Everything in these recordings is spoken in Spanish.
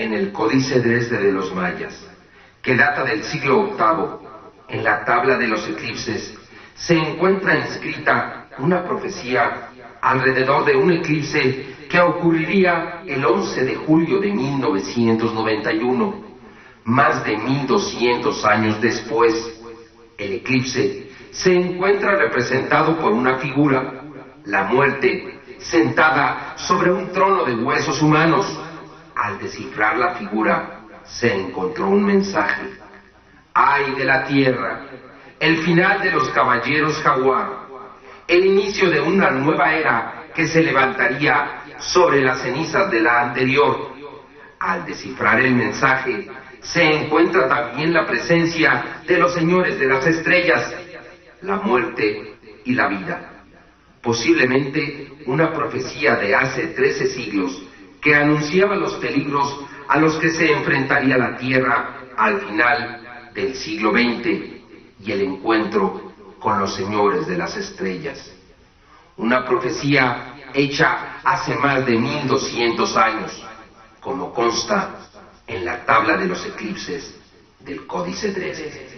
En el Códice Dresde de los mayas, que data del siglo VIII, en la tabla de los eclipses, se encuentra inscrita una profecía alrededor de un eclipse que ocurriría el 11 de julio de 1991, más de 1200 años después. El eclipse se encuentra representado por una figura, la muerte, sentada sobre un trono de huesos humanos. Al descifrar la figura, se encontró un mensaje: ¡ay de la tierra! El final de los caballeros jaguar, el inicio de una nueva era que se levantaría sobre las cenizas de la anterior. Al descifrar el mensaje, se encuentra también la presencia de los señores de las estrellas, la muerte y la vida. Posiblemente una profecía de hace 13 siglos que anunciaba los peligros a los que se enfrentaría la Tierra al final del siglo XX y el encuentro con los señores de las estrellas. Una profecía hecha hace más de 1200 años, como consta en la tabla de los eclipses del Códice Dresde.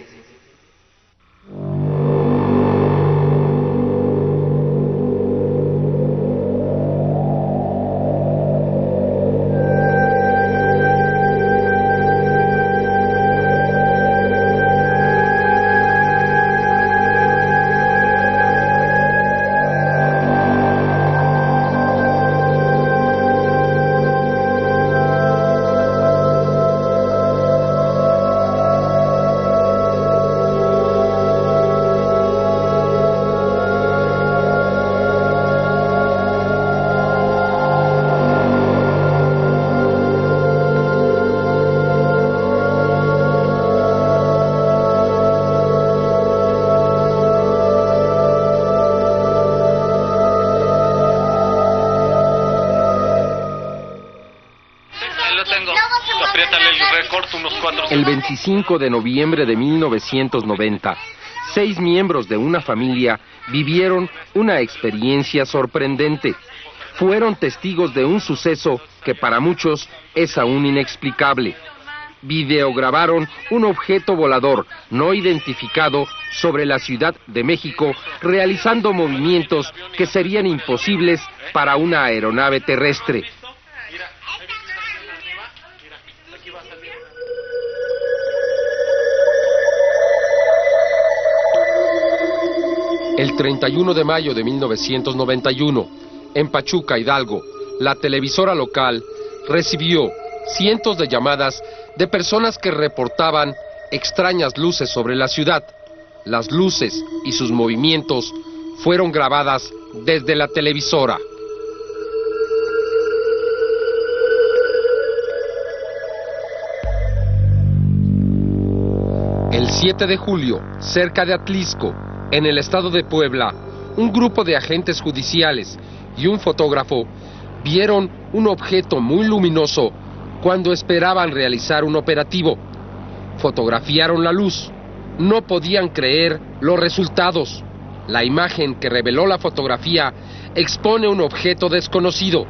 El 25 de noviembre de 1990, 6 miembros de una familia vivieron una experiencia sorprendente. Fueron testigos de un suceso que para muchos es aún inexplicable. Videograbaron un objeto volador no identificado sobre la Ciudad de México, realizando movimientos que serían imposibles para una aeronave terrestre. El 31 de mayo de 1991, en Pachuca, Hidalgo, la televisora local recibió cientos de llamadas de personas que reportaban extrañas luces sobre la ciudad. Las luces y sus movimientos fueron grabadas desde la televisora. El 7 de julio, cerca de Atlisco, en el estado de Puebla, un grupo de agentes judiciales y un fotógrafo vieron un objeto muy luminoso cuando esperaban realizar un operativo. Fotografiaron la luz. No podían creer los resultados. La imagen que reveló la fotografía expone un objeto desconocido.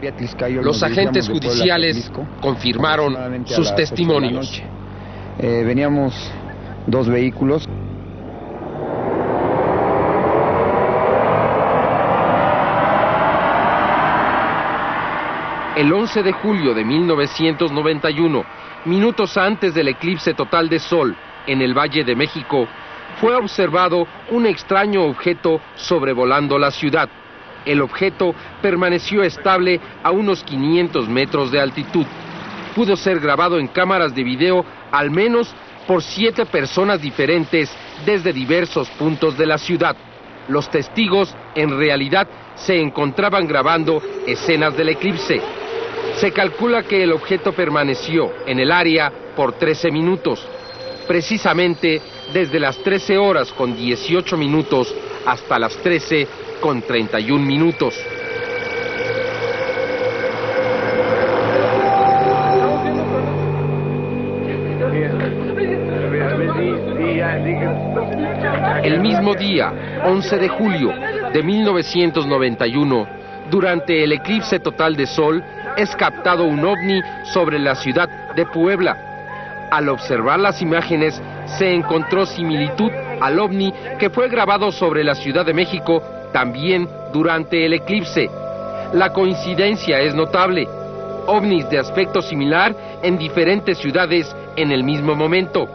Los agentes judiciales confirmaron sus testimonios. Veníamos 2 vehículos. El 11 de julio de 1991, minutos antes del eclipse total de sol en el Valle de México, fue observado un extraño objeto sobrevolando la ciudad. El objeto permaneció estable a unos 500 metros de altitud. Pudo ser grabado en cámaras de video al menos por 7 personas diferentes desde diversos puntos de la ciudad. Los testigos en realidad se encontraban grabando escenas del eclipse. Se calcula que el objeto permaneció en el área por 13 minutos, precisamente desde las 13 horas con 18 minutos hasta las 13 con 31 minutos. El mismo día, 11 de julio de 1991, durante el eclipse total de sol, es captado un ovni sobre la Ciudad de Puebla. Al observar las imágenes, se encontró similitud al ovni que fue grabado sobre la Ciudad de México también durante el eclipse. La coincidencia es notable. Ovnis de aspecto similar en diferentes ciudades en el mismo momento.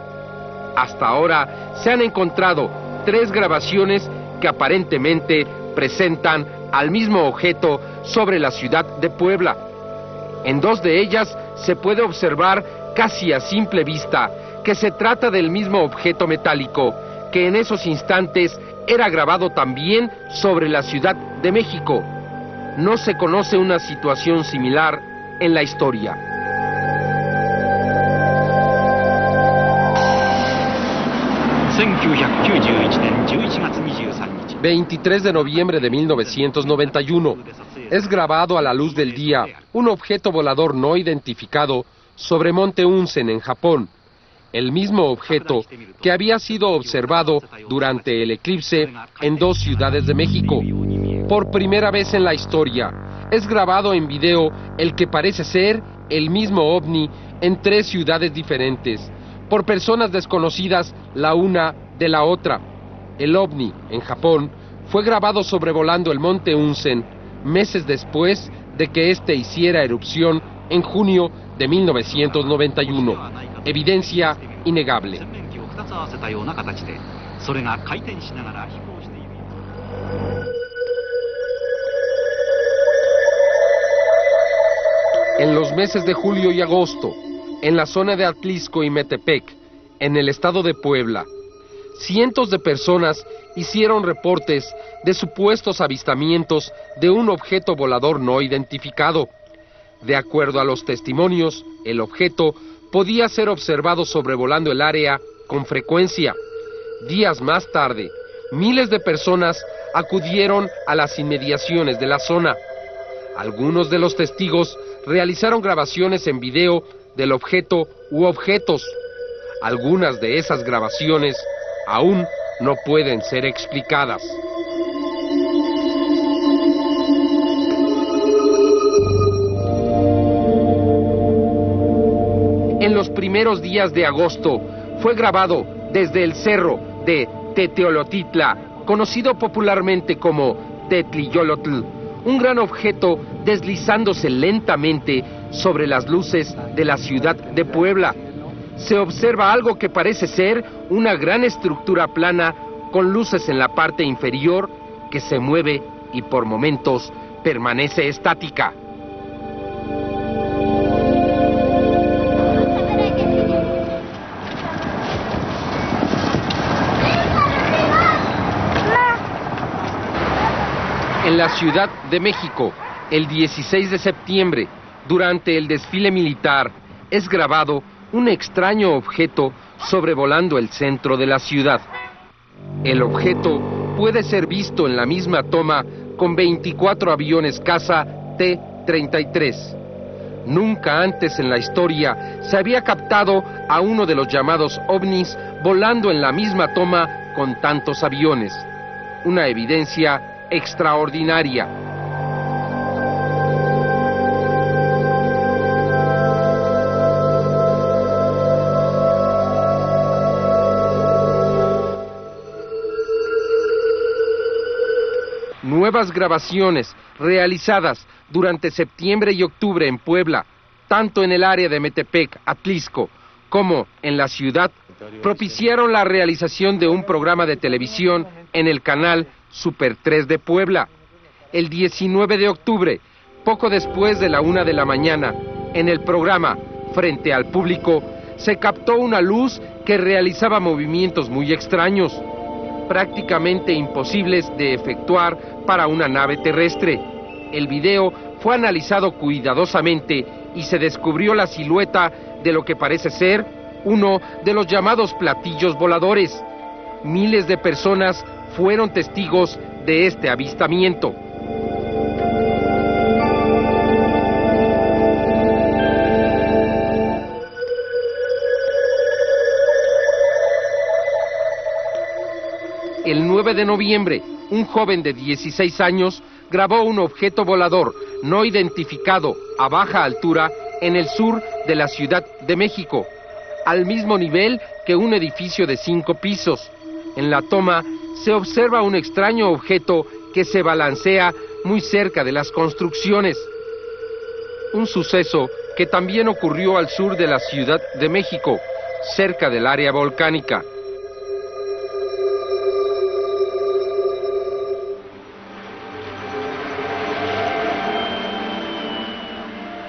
Hasta ahora se han encontrado 3 grabaciones que aparentemente presentan al mismo objeto sobre la ciudad de Puebla. En 2 de ellas se puede observar casi a simple vista que se trata del mismo objeto metálico que en esos instantes era grabado también sobre la Ciudad de México. No se conoce una situación similar en la historia. ...23 de noviembre de 1991... es grabado a la luz del día un objeto volador no identificado sobre Monte Unzen en Japón. El mismo objeto que había sido observado durante el eclipse en 2 ciudades de México. Por primera vez en la historia, es grabado en video el que parece ser el mismo ovni en 3 ciudades diferentes, por personas desconocidas la una de la otra. El ovni, en Japón, fue grabado sobrevolando el monte Unzen, meses después de que éste hiciera erupción en junio de 1991. Evidencia innegable. En los meses de julio y agosto, en la zona de Atlisco y Metepec, en el estado de Puebla, cientos de personas hicieron reportes de supuestos avistamientos de un objeto volador no identificado. De acuerdo a los testimonios, el objeto podía ser observado sobrevolando el área con frecuencia. Días más tarde, miles de personas acudieron a las inmediaciones de la zona. Algunos de los testigos realizaron grabaciones en video del objeto u objetos. Algunas de esas grabaciones aún no pueden ser explicadas. En los primeros días de agosto fue grabado desde el cerro de Teteolotitla, conocido popularmente como Tetliyolotl, un gran objeto deslizándose lentamente sobre las luces de la ciudad de Puebla. Se observa algo que parece ser una gran estructura plana con luces en la parte inferior que se mueve y por momentos permanece estática. En la Ciudad de México, el 16 de septiembre, durante el desfile militar, es grabado un extraño objeto sobrevolando el centro de la ciudad. El objeto puede ser visto en la misma toma con 24 aviones caza T-33. Nunca antes en la historia se había captado a uno de los llamados ovnis volando en la misma toma con tantos aviones. Una evidencia extraordinaria. Nuevas grabaciones realizadas durante septiembre y octubre en Puebla, tanto en el área de Metepec, Atlisco, como en la ciudad, propiciaron la realización de un programa de televisión en el canal Super 3 de Puebla. El 19 de octubre, poco después de la 1 de la mañana, en el programa Frente al Público, se captó una luz que realizaba movimientos muy extraños, prácticamente imposibles de efectuar para una nave terrestre. El video fue analizado cuidadosamente y se descubrió la silueta de lo que parece ser uno de los llamados platillos voladores. Miles de personas fueron testigos de este avistamiento. El 9 de noviembre, un joven de 16 años grabó un objeto volador no identificado a baja altura en el sur de la Ciudad de México, al mismo nivel que un edificio de 5 pisos. En la toma se observa un extraño objeto que se balancea muy cerca de las construcciones. Un suceso que también ocurrió al sur de la Ciudad de México, cerca del área volcánica.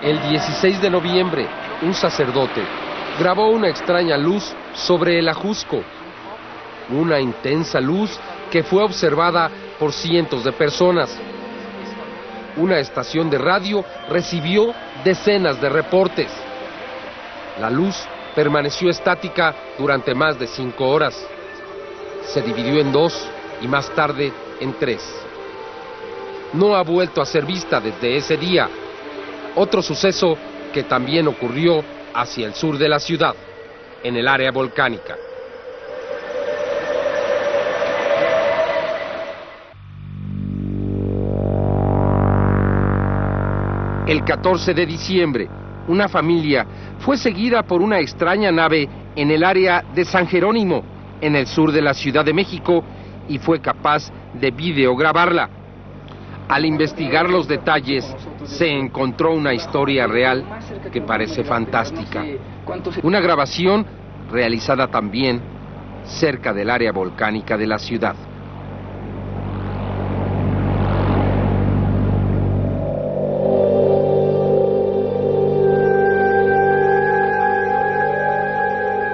El 16 de noviembre, un sacerdote grabó una extraña luz sobre el Ajusco. Una intensa luz que fue observada por cientos de personas. Una estación de radio recibió decenas de reportes. La luz permaneció estática durante más de 5 horas. Se dividió en 2 y más tarde en 3. No ha vuelto a ser vista desde ese día. Otro suceso que también ocurrió hacia el sur de la ciudad, en el área volcánica. El 14 de diciembre, una familia fue seguida por una extraña nave en el área de San Jerónimo, en el sur de la Ciudad de México, y fue capaz de videograbarla. Al investigar los detalles, se encontró una historia real que parece fantástica. Una grabación realizada también cerca del área volcánica de la ciudad.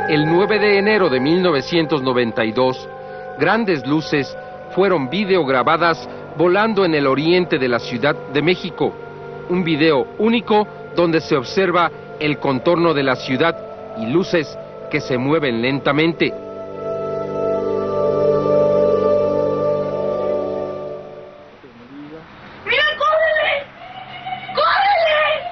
El 9 de enero de 1992, grandes luces fueron videograbadas volando en el oriente de la Ciudad de México. Un video único donde se observa el contorno de la ciudad y luces que se mueven lentamente. ¡Mira, córrele! ¡Córrele!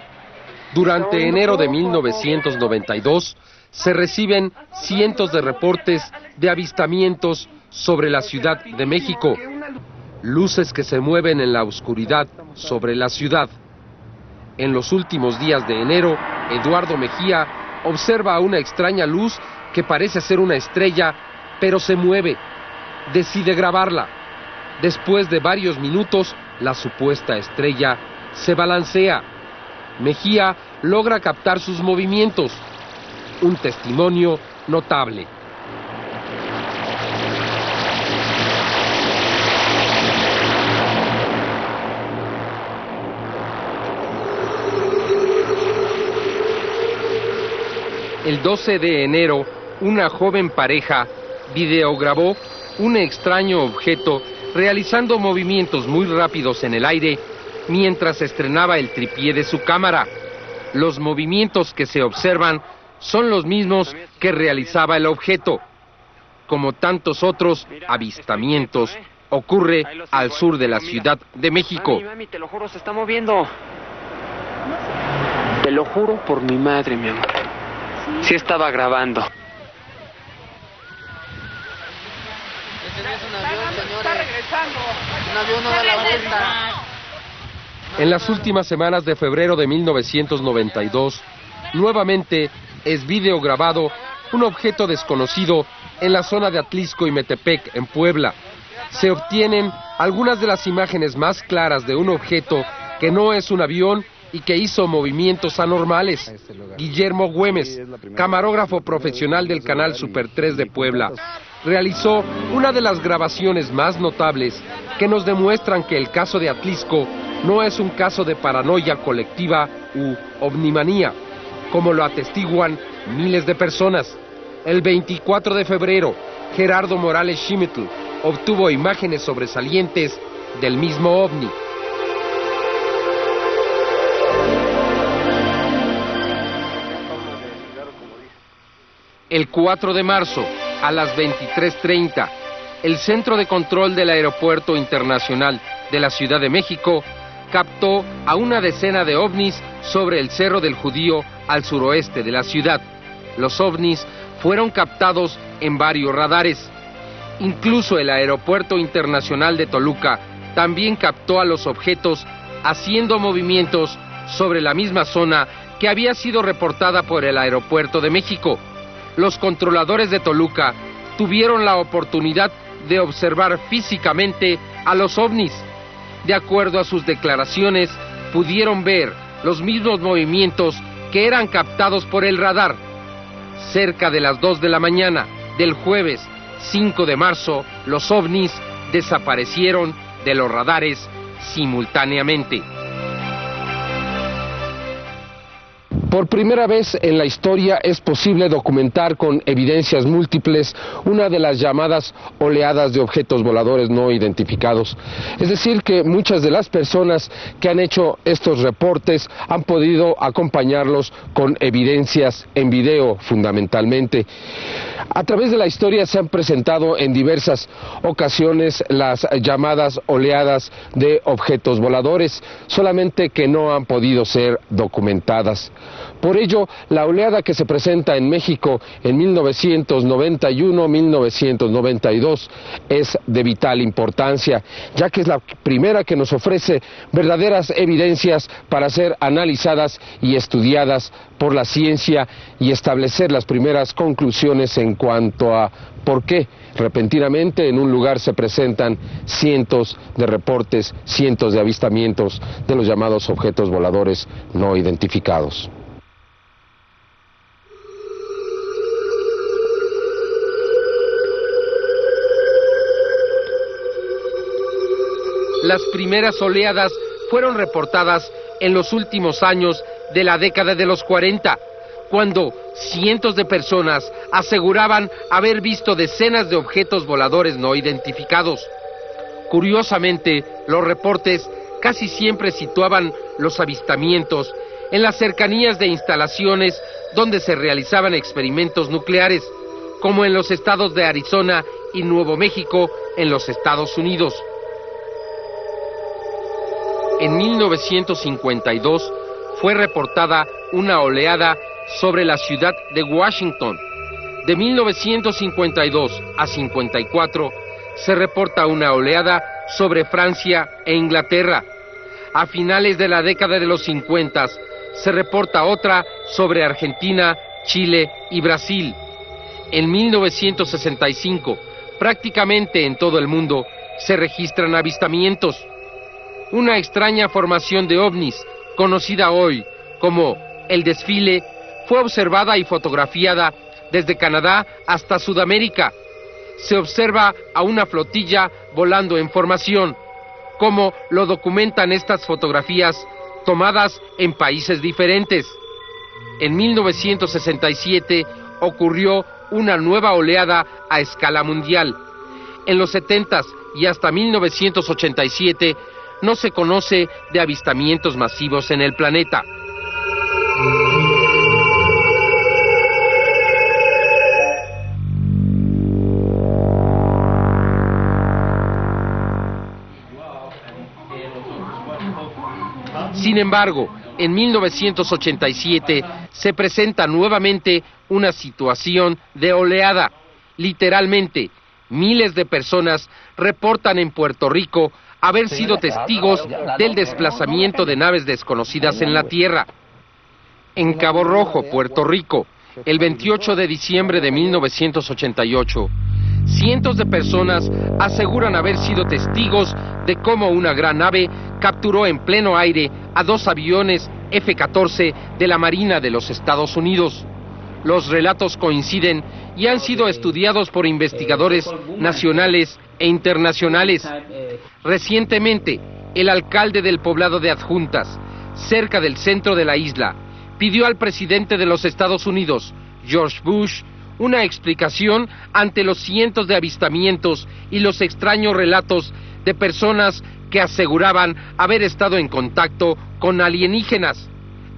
Durante enero de 1992 se reciben cientos de reportes de avistamientos sobre la Ciudad de México. Luces que se mueven en la oscuridad sobre la ciudad. En los últimos días de enero, Eduardo Mejía observa una extraña luz que parece ser una estrella, pero se mueve. Decide grabarla. Después de varios minutos, la supuesta estrella se balancea. Mejía logra captar sus movimientos. Un testimonio notable. El 12 de enero, una joven pareja videograbó un extraño objeto realizando movimientos muy rápidos en el aire mientras estrenaba el tripié de su cámara. Los movimientos que se observan son los mismos que realizaba el objeto. Como tantos otros avistamientos, ocurre al sur de la Ciudad de México. Mami, te lo juro, se está moviendo. Te lo juro por mi madre, mi amor. Sí estaba grabando. Está regresando. Un avión no da la vuelta. En las últimas semanas de febrero de 1992, nuevamente es videograbado un objeto desconocido en la zona de Atlixco y Metepec, en Puebla. Se obtienen algunas de las imágenes más claras de un objeto que no es un avión y que hizo movimientos anormales. Guillermo Güemes, camarógrafo profesional del canal Super 3 de Puebla, realizó una de las grabaciones más notables que nos demuestran que el caso de Atlixco no es un caso de paranoia colectiva u ovnimanía, como lo atestiguan miles de personas. El 24 de febrero, Gerardo Morales Schimetl obtuvo imágenes sobresalientes del mismo ovni. El 4 de marzo, a las 23:30, el Centro de Control del Aeropuerto Internacional de la Ciudad de México captó a una decena de ovnis sobre el Cerro del Judío al suroeste de la ciudad. Los ovnis fueron captados en varios radares. Incluso el Aeropuerto Internacional de Toluca también captó a los objetos haciendo movimientos sobre la misma zona que había sido reportada por el Aeropuerto de México. Los controladores de Toluca tuvieron la oportunidad de observar físicamente a los ovnis. De acuerdo a sus declaraciones, pudieron ver los mismos movimientos que eran captados por el radar. Cerca de las 2 de la mañana del jueves 5 de marzo, los ovnis desaparecieron de los radares simultáneamente. Por primera vez en la historia es posible documentar con evidencias múltiples una de las llamadas oleadas de objetos voladores no identificados. Es decir, que muchas de las personas que han hecho estos reportes han podido acompañarlos con evidencias en video fundamentalmente. A través de la historia se han presentado en diversas ocasiones las llamadas oleadas de objetos voladores, solamente que no han podido ser documentadas. Por ello, la oleada que se presenta en México en 1991-1992 es de vital importancia, ya que es la primera que nos ofrece verdaderas evidencias para ser analizadas y estudiadas por la ciencia y establecer las primeras conclusiones en cuanto a por qué repentinamente en un lugar se presentan cientos de reportes, cientos de avistamientos de los llamados objetos voladores no identificados. Las primeras oleadas fueron reportadas en los últimos años de la década de los 40, cuando cientos de personas aseguraban haber visto decenas de objetos voladores no identificados. Curiosamente, los reportes casi siempre situaban los avistamientos en las cercanías de instalaciones donde se realizaban experimentos nucleares, como en los estados de Arizona y Nuevo México en los Estados Unidos. En 1952 fue reportada una oleada sobre la ciudad de Washington. De 1952 a 54 se reporta una oleada sobre Francia e Inglaterra. A finales de la década de los 50 se reporta otra sobre Argentina, Chile y Brasil. En 1965, prácticamente en todo el mundo, se registran avistamientos. Una extraña formación de ovnis, conocida hoy como el desfile, fue observada y fotografiada desde Canadá hasta Sudamérica. Se observa a una flotilla volando en formación, como lo documentan estas fotografías tomadas en países diferentes. En 1967 ocurrió una nueva oleada a escala mundial. En los 70s y hasta 1987 no se conoce de avistamientos masivos en el planeta. Sin embargo, en 1987 se presenta nuevamente una situación de oleada. Literalmente, miles de personas reportan en Puerto Rico haber sido testigos del desplazamiento de naves desconocidas en la Tierra. En Cabo Rojo, Puerto Rico, el 28 de diciembre de 1988, cientos de personas aseguran haber sido testigos de cómo una gran nave capturó en pleno aire a 2 aviones F-14 de la Marina de los Estados Unidos. Los relatos coinciden y han sido estudiados por investigadores nacionales e internacionales. Recientemente, el alcalde del poblado de Adjuntas, cerca del centro de la isla, pidió al presidente de los Estados Unidos, George Bush, una explicación ante los cientos de avistamientos y los extraños relatos de personas que aseguraban haber estado en contacto con alienígenas.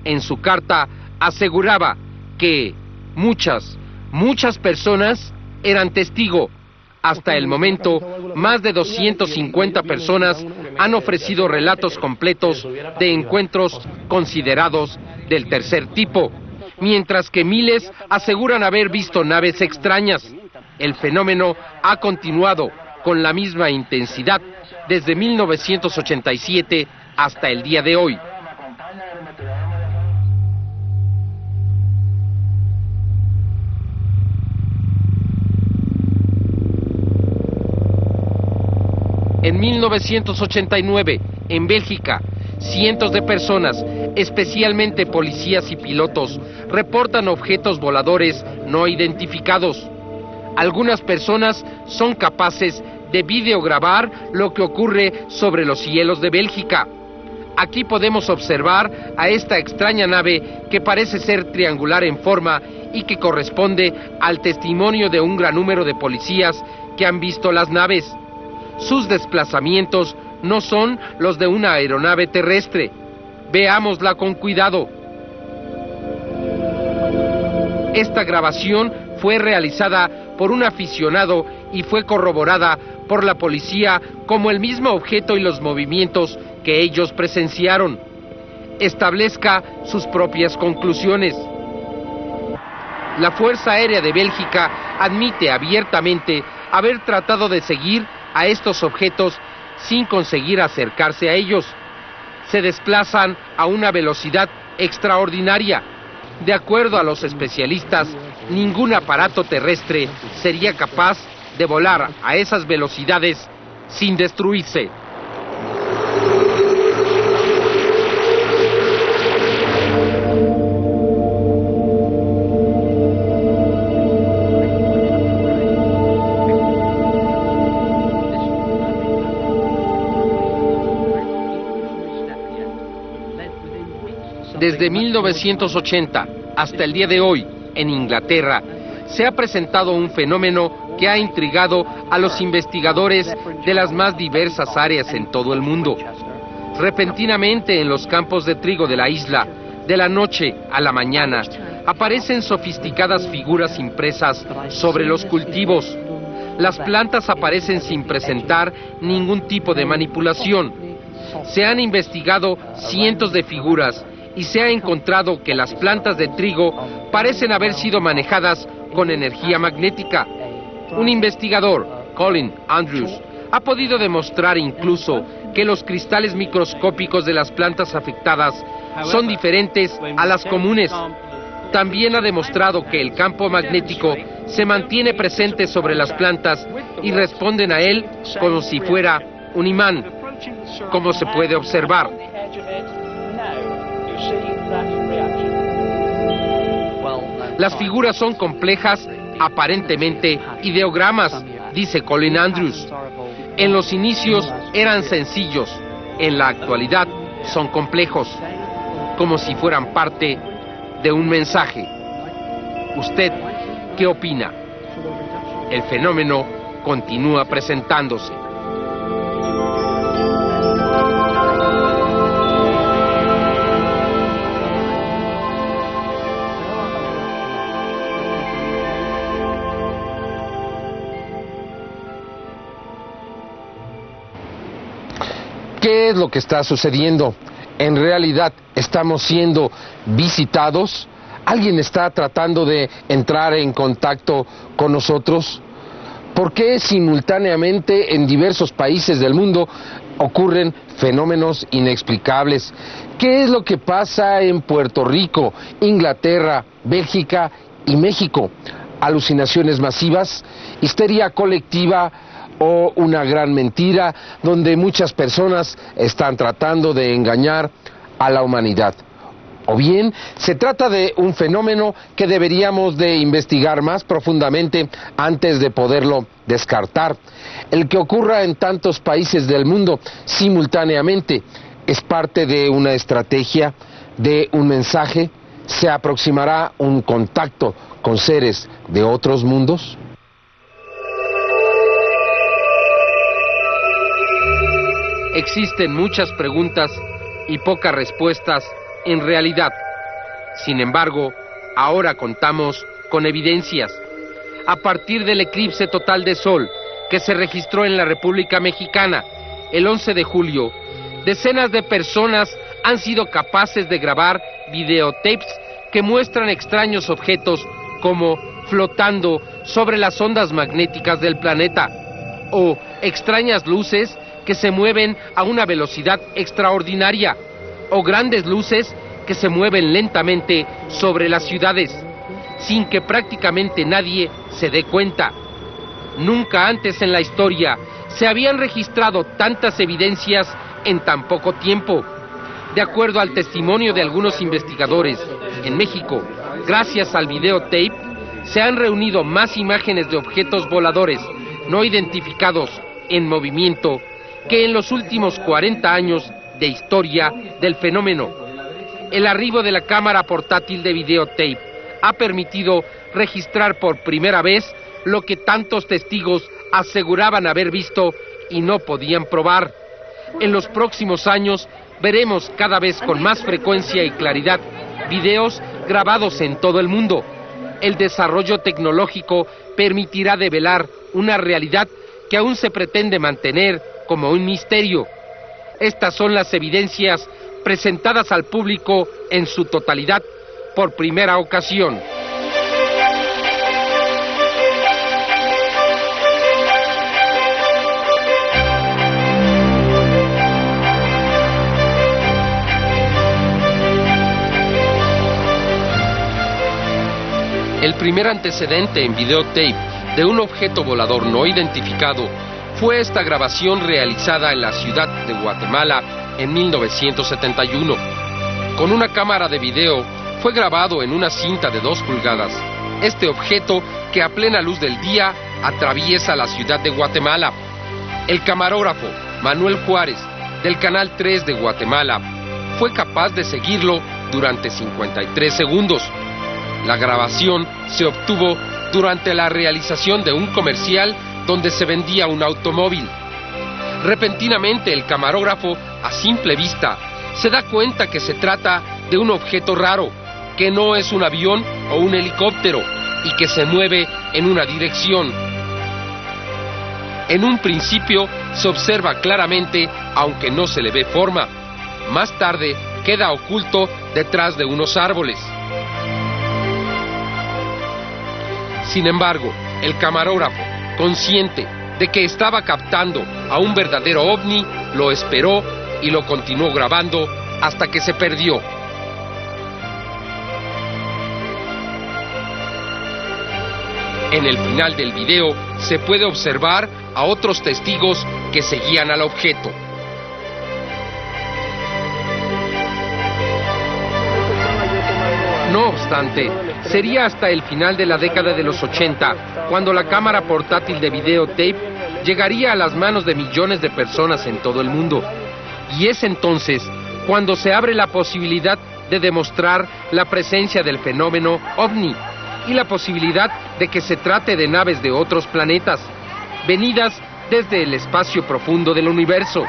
En su carta aseguraba que muchas personas eran testigo. Hasta el momento, más de 250 personas han ofrecido relatos completos de encuentros considerados del tercer tipo, mientras que miles aseguran haber visto naves extrañas. El fenómeno ha continuado con la misma intensidad desde 1987 hasta el día de hoy. En 1989, en Bélgica, cientos de personas, especialmente policías y pilotos, reportan objetos voladores no identificados. Algunas personas son capaces de videograbar lo que ocurre sobre los cielos de Bélgica. Aquí podemos observar a esta extraña nave que parece ser triangular en forma y que corresponde al testimonio de un gran número de policías que han visto las naves. Sus desplazamientos no son los de una aeronave terrestre. Veámosla con cuidado. Esta grabación fue realizada por un aficionado y fue corroborada por la policía como el mismo objeto y los movimientos que ellos presenciaron. Establezca sus propias conclusiones. La Fuerza Aérea de Bélgica admite abiertamente haber tratado de seguir a estos objetos sin conseguir acercarse a ellos. Se desplazan a una velocidad extraordinaria. De acuerdo a los especialistas, ningún aparato terrestre sería capaz de volar a esas velocidades sin destruirse. Desde 1980 hasta el día de hoy, en Inglaterra, se ha presentado un fenómeno que ha intrigado a los investigadores de las más diversas áreas en todo el mundo. Repentinamente en los campos de trigo de la isla, de la noche a la mañana, aparecen sofisticadas figuras impresas sobre los cultivos. Las plantas aparecen sin presentar ningún tipo de manipulación. Se han investigado cientos de figuras y se ha encontrado que las plantas de trigo parecen haber sido manejadas con energía magnética. Un investigador, Colin Andrews, ha podido demostrar incluso que los cristales microscópicos de las plantas afectadas son diferentes a las comunes. También ha demostrado que el campo magnético se mantiene presente sobre las plantas y responden a él como si fuera un imán, como se puede observar. Las figuras son complejas, aparentemente ideogramas, dice Colin Andrews. En los inicios eran sencillos, en la actualidad son complejos, como si fueran parte de un mensaje. ¿Usted qué opina? El fenómeno continúa presentándose. ¿Qué es lo que está sucediendo? ¿En realidad estamos siendo visitados? ¿Alguien está tratando de entrar en contacto con nosotros? ¿Por qué simultáneamente en diversos países del mundo ocurren fenómenos inexplicables? ¿Qué es lo que pasa en Puerto Rico, Inglaterra, Bélgica y México? ¿Alucinaciones masivas? ¿Histeria colectiva? ¿O una gran mentira donde muchas personas están tratando de engañar a la humanidad? O bien, se trata de un fenómeno que deberíamos de investigar más profundamente antes de poderlo descartar. El que ocurra en tantos países del mundo simultáneamente es parte de una estrategia, de un mensaje. ¿Se aproximará un contacto con seres de otros mundos? Existen muchas preguntas y pocas respuestas en realidad. Sin embargo, ahora contamos con evidencias. A partir del eclipse total de sol que se registró en la República Mexicana el 11 de julio, decenas de personas han sido capaces de grabar videotapes que muestran extraños objetos como flotando sobre las ondas magnéticas del planeta o extrañas luces que se mueven a una velocidad extraordinaria, o grandes luces que se mueven lentamente sobre las ciudades, sin que prácticamente nadie se dé cuenta. Nunca antes en la historia se habían registrado tantas evidencias en tan poco tiempo. De acuerdo al testimonio de algunos investigadores, en México, gracias al videotape, se han reunido más imágenes de objetos voladores no identificados en movimiento que en los últimos 40 años de historia del fenómeno. El arribo de la cámara portátil de videotape ha permitido registrar por primera vez lo que tantos testigos aseguraban haber visto y no podían probar. En los próximos años veremos cada vez con más frecuencia y claridad videos grabados en todo el mundo. El desarrollo tecnológico permitirá develar una realidad que aún se pretende mantener como un misterio. Estas son las evidencias presentadas al público en su totalidad por primera ocasión. El primer antecedente en videotape de un objeto volador no identificado fue esta grabación realizada en la ciudad de Guatemala en 1971. Con una cámara de video fue grabado en una cinta de 2 pulgadas este objeto que a plena luz del día atraviesa la ciudad de Guatemala. El camarógrafo Manuel Juárez, del Canal 3 de Guatemala, fue capaz de seguirlo durante 53 segundos. La grabación se obtuvo durante la realización de un comercial donde se vendía un automóvil. Repentinamente el camarógrafo, a simple vista, se da cuenta que se trata de un objeto raro, que no es un avión o un helicóptero y que se mueve en una dirección. En un principio se observa claramente, aunque no se le ve forma. Más tarde queda oculto detrás de unos árboles. Sin embargo, el camarógrafo, consciente de que estaba captando a un verdadero ovni, lo esperó y lo continuó grabando hasta que se perdió. En el final del video se puede observar a otros testigos que seguían al objeto. No obstante, sería hasta el final de la década de los 80 cuando la cámara portátil de videotape llegaría a las manos de millones de personas en todo el mundo. Y es entonces cuando se abre la posibilidad de demostrar la presencia del fenómeno ovni y la posibilidad de que se trate de naves de otros planetas, venidas desde el espacio profundo del universo.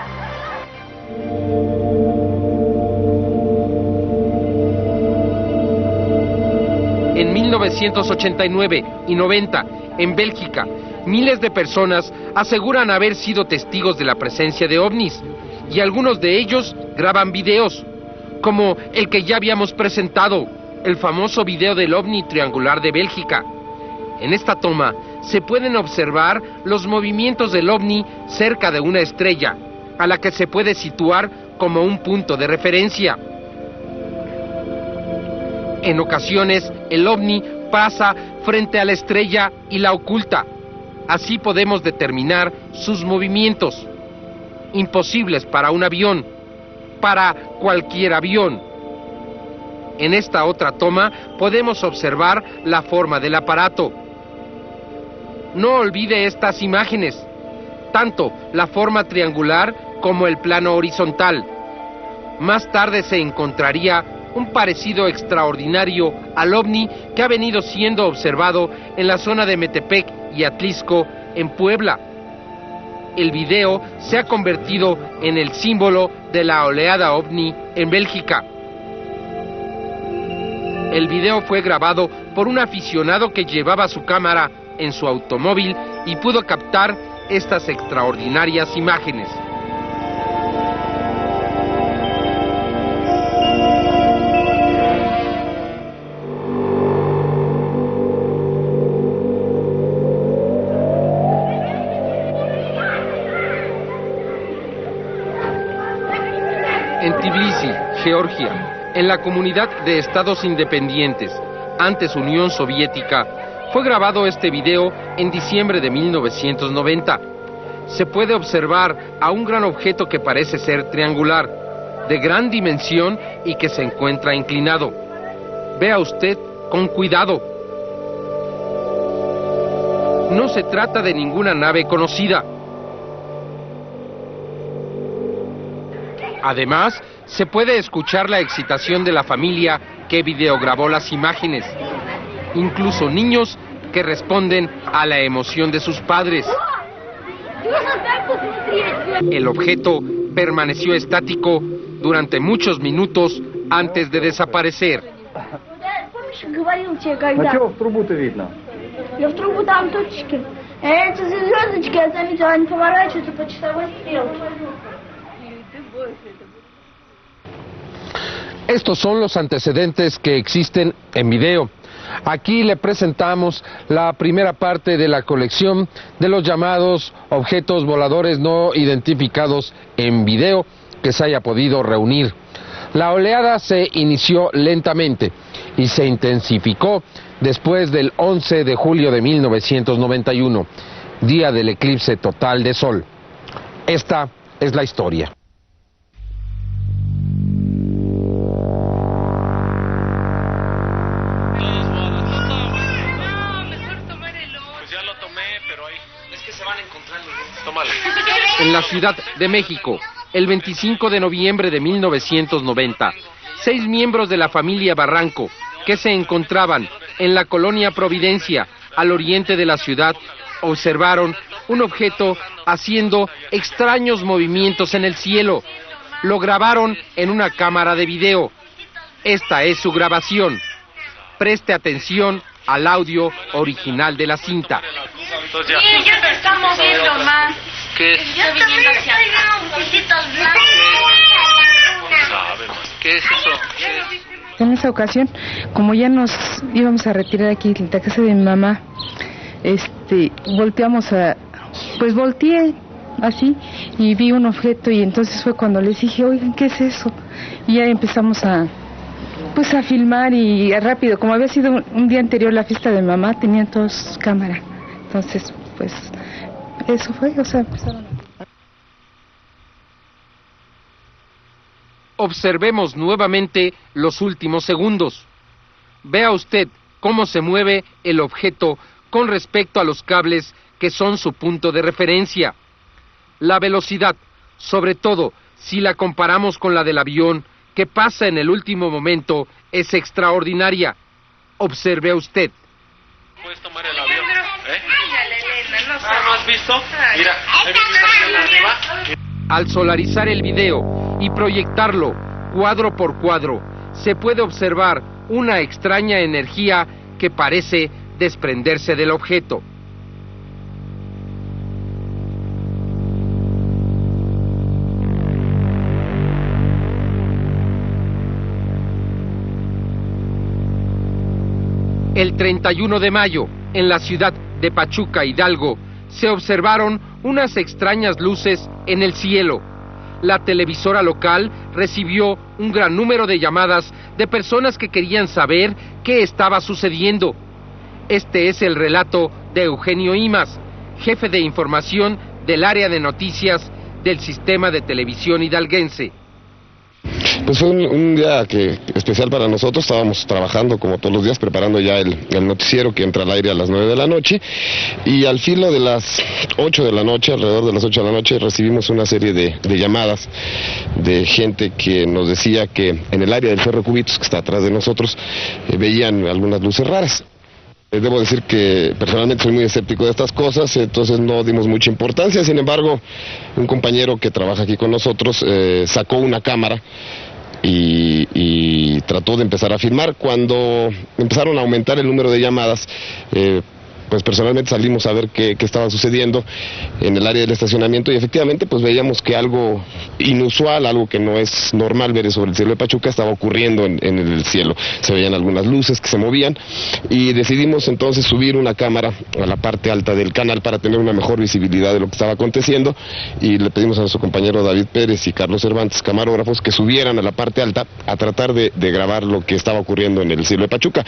En 1989 y 90, en Bélgica, miles de personas aseguran haber sido testigos de la presencia de ovnis, y algunos de ellos graban videos, como el que ya habíamos presentado, el famoso video del ovni triangular de Bélgica. En esta toma se pueden observar los movimientos del ovni cerca de una estrella, a la que se puede situar como un punto de referencia. En ocasiones, el ovni pasa frente a la estrella y la oculta. Así podemos determinar sus movimientos, imposibles para un avión, para cualquier avión. En esta otra toma podemos observar la forma del aparato. No olvide estas imágenes, tanto la forma triangular como el plano horizontal. Más tarde se encontraría un parecido extraordinario al ovni que ha venido siendo observado en la zona de Metepec y Atlisco, en Puebla. El video se ha convertido en el símbolo de la oleada ovni en Bélgica. El video fue grabado por un aficionado que llevaba su cámara en su automóvil y pudo captar estas extraordinarias imágenes. En Tbilisi, Georgia, en la comunidad de estados independientes, antes Unión Soviética, fue grabado este video en diciembre de 1990. se puede observar a un gran objeto que parece ser triangular, de gran dimensión y que se encuentra inclinado. Vea usted con cuidado. No se trata de ninguna nave conocida. Además, se puede escuchar la excitación de la familia que videograbó las imágenes. Incluso niños que responden a la emoción de sus padres. El objeto permaneció estático durante muchos minutos antes de desaparecer. Я в трубу там точки. Эти звездочки, я заметила, они поворачиваются по часовой стрелке. Estos son los antecedentes que existen en video. Aquí le presentamos la primera parte de la colección de los llamados objetos voladores no identificados en video que se haya podido reunir. La oleada se inició lentamente y se intensificó después del 11 de julio de 1991, día del eclipse total de Sol. Esta es la historia. En la Ciudad de México, el 25 de noviembre de 1990, 6 miembros de la familia Barranco, que se encontraban en la colonia Providencia, al oriente de la ciudad, observaron un objeto haciendo extraños movimientos en el cielo. Lo grabaron en una cámara de video. Esta es su grabación. Preste atención al audio original de la cinta. Sí, ya se está moviendo más. ¿Qué? Ya viniendo hacia acá. ¿Qué es eso? En esa ocasión, como ya nos íbamos a retirar aquí de la casa de mi mamá, volteé así y vi un objeto, y entonces fue cuando les dije, oigan, ¿qué es eso? Y ya empezamos a filmar, y rápido, como había sido un día anterior la fiesta de mamá, tenían todos cámara. Entonces, pues, eso fue, empezaron a... Observemos nuevamente los últimos segundos. Vea usted cómo se mueve el objeto con respecto a los cables que son su punto de referencia. La velocidad, sobre todo si la comparamos con la del avión que pasa en el último momento, es extraordinaria. Observe usted. ¿Puedes tomar el avión? ¿No has visto? Mira, ahí viene arriba. Al solarizar el video y proyectarlo cuadro por cuadro, se puede observar una extraña energía que parece desprenderse del objeto. El 31 de mayo, en la ciudad de Pachuca, Hidalgo, se observaron unas extrañas luces en el cielo. La televisora local recibió un gran número de llamadas de personas que querían saber qué estaba sucediendo. Este es el relato de Eugenio Imas, jefe de información del área de noticias del sistema de televisión hidalguense. Pues fue un día especial para nosotros. Estábamos trabajando como todos los días, preparando ya el noticiero que entra al aire a las 9 de la noche, y al filo de las 8 de la noche, alrededor de las 8 de la noche, recibimos una serie de llamadas de gente que nos decía que en el área del Cerro Cubitos, que está atrás de nosotros, veían algunas luces raras. Debo decir que personalmente soy muy escéptico de estas cosas, entonces no dimos mucha importancia. Sin embargo, un compañero que trabaja aquí con nosotros sacó una cámara y trató de empezar a filmar. Cuando empezaron a aumentar el número de llamadas, pues personalmente salimos a ver qué estaba sucediendo en el área del estacionamiento, y efectivamente pues veíamos que algo inusual, algo que no es normal ver sobre el cielo de Pachuca, estaba ocurriendo en el cielo. Se veían algunas luces que se movían, y decidimos entonces subir una cámara a la parte alta del canal para tener una mejor visibilidad de lo que estaba aconteciendo, y le pedimos a nuestro compañero David Pérez y Carlos Cervantes, camarógrafos, que subieran a la parte alta a tratar de grabar lo que estaba ocurriendo en el cielo de Pachuca.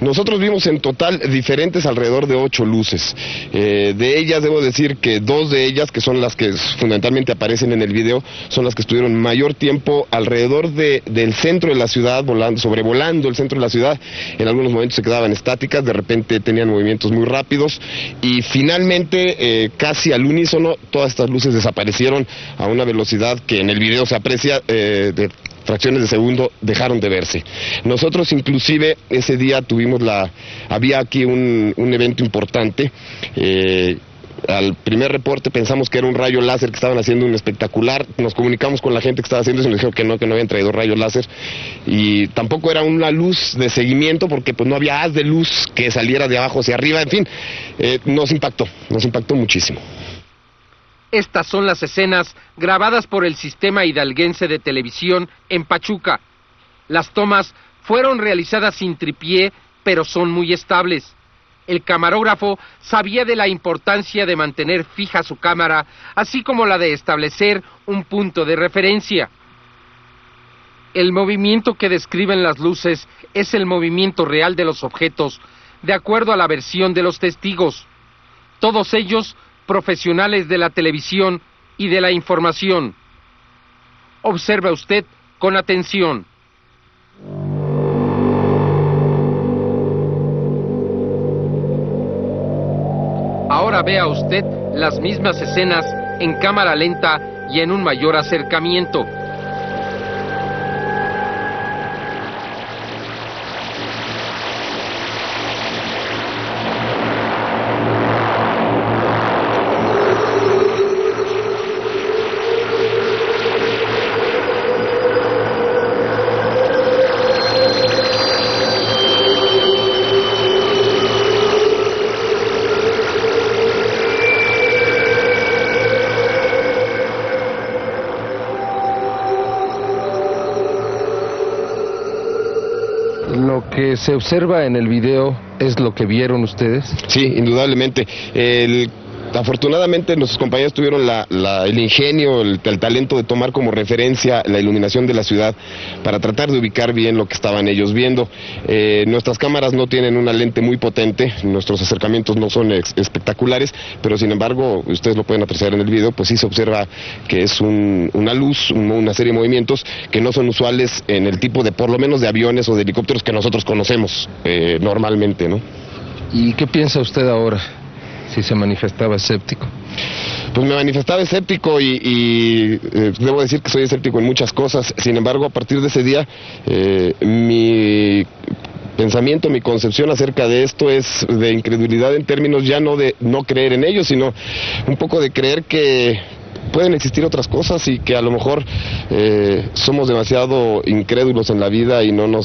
Nosotros vimos en total diferentes alrededor de 8 luces. De ellas debo decir que 2 de ellas, que son las que fundamentalmente aparecen en el video, son las que estuvieron mayor tiempo alrededor del centro de la ciudad, sobrevolando el centro de la ciudad. En algunos momentos se quedaban estáticas, de repente tenían movimientos muy rápidos y finalmente, casi al unísono, todas estas luces desaparecieron a una velocidad que en el video se aprecia de fracciones de segundo, dejaron de verse. Nosotros inclusive ese día había aquí un evento importante. Al primer reporte pensamos que era un rayo láser que estaban haciendo un espectacular, nos comunicamos con la gente que estaba haciendo eso y nos dijeron que no habían traído rayos láser, y tampoco era una luz de seguimiento porque pues no había haz de luz que saliera de abajo hacia arriba, en fin, nos impactó muchísimo. Estas son las escenas grabadas por el Sistema Hidalguense de Televisión en Pachuca. Las tomas fueron realizadas sin tripié, pero son muy estables. El camarógrafo sabía de la importancia de mantener fija su cámara, así como la de establecer un punto de referencia. El movimiento que describen las luces es el movimiento real de los objetos, de acuerdo a la versión de los testigos. Todos ellos profesionales de la televisión y de la información. Observa usted con atención. Ahora vea usted las mismas escenas en cámara lenta y en un mayor acercamiento. Lo que se observa en el video es lo que vieron ustedes. Sí, indudablemente. Afortunadamente nuestros compañeros tuvieron el ingenio, el talento de tomar como referencia la iluminación de la ciudad para tratar de ubicar bien lo que estaban ellos viendo. Nuestras cámaras no tienen una lente muy potente, nuestros acercamientos no son espectaculares, pero sin embargo, ustedes lo pueden apreciar en el video, pues sí se observa que es una luz, una serie de movimientos que no son usuales en el tipo de, por lo menos, de aviones o de helicópteros que nosotros conocemos normalmente, ¿no? ¿Y qué piensa usted ahora? Si se manifestaba escéptico. Pues me manifestaba escéptico y debo decir que soy escéptico en muchas cosas. Sin embargo, a partir de ese día, mi pensamiento, mi concepción acerca de esto es de incredulidad en términos ya no de no creer en ellos, sino un poco de creer que pueden existir otras cosas y que a lo mejor somos demasiado incrédulos en la vida y no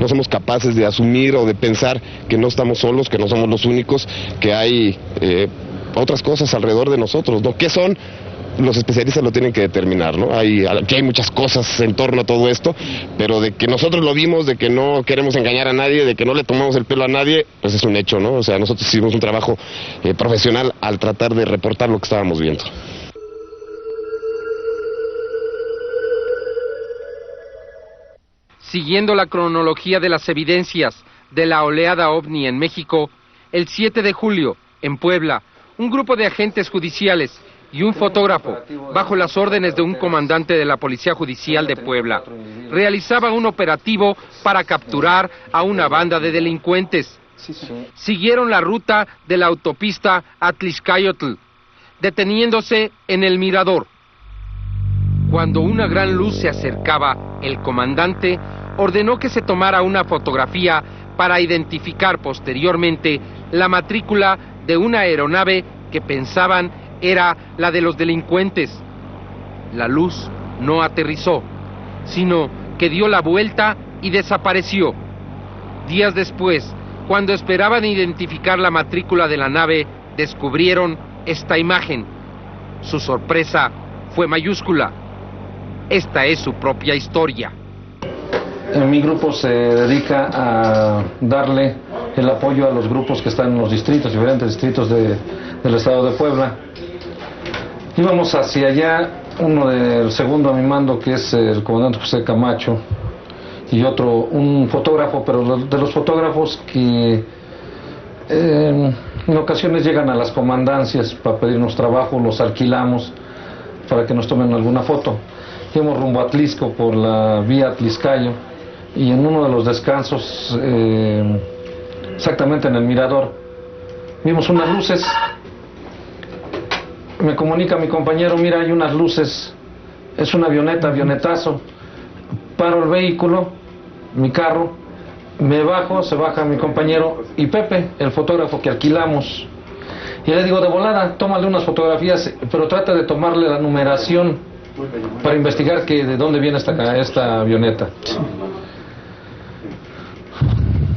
somos capaces de asumir o de pensar que no estamos solos, que no somos los únicos, que hay otras cosas alrededor de nosotros, ¿no? ¿Qué son? Los especialistas lo tienen que determinar, ¿no? Aquí hay muchas cosas en torno a todo esto, pero de que nosotros lo vimos, de que no queremos engañar a nadie, de que no le tomamos el pelo a nadie, pues es un hecho, ¿no? O sea, nosotros hicimos un trabajo profesional al tratar de reportar lo que estábamos viendo. Siguiendo la cronología de las evidencias de la oleada ovni en México, el 7 de julio, en Puebla, un grupo de agentes judiciales y un fotógrafo, bajo las órdenes de un comandante de la Policía Judicial de Puebla, realizaba un operativo para capturar a una banda de delincuentes. Siguieron la ruta de la autopista Atlixcayotl, deteniéndose en el Mirador. Cuando una gran luz se acercaba, el comandante ordenó que se tomara una fotografía para identificar posteriormente la matrícula de una aeronave que pensaban era la de los delincuentes. La luz no aterrizó, sino que dio la vuelta y desapareció. Días después, cuando esperaban identificar la matrícula de la nave, descubrieron esta imagen. Su sorpresa fue mayúscula. Esta es su propia historia. Mi grupo se dedica a darle el apoyo a los grupos que están en los distritos, diferentes distritos del estado de Puebla. Íbamos hacia allá, uno del segundo a mi mando, que es el comandante José Camacho, y otro, un fotógrafo, pero de los fotógrafos que en ocasiones llegan a las comandancias para pedirnos trabajo, los alquilamos para que nos tomen alguna foto. Íbamos rumbo a Atlisco por la vía Atliscayo y en uno de los descansos, exactamente en el mirador, vimos unas luces. Me comunica mi compañero, mira, hay unas luces, es una avioneta, avionetazo. Paro el vehículo, mi carro, me bajo, se baja mi compañero y Pepe, el fotógrafo que alquilamos. Y le digo, de volada, tómale unas fotografías, pero trata de tomarle la numeración para investigar de dónde viene esta avioneta.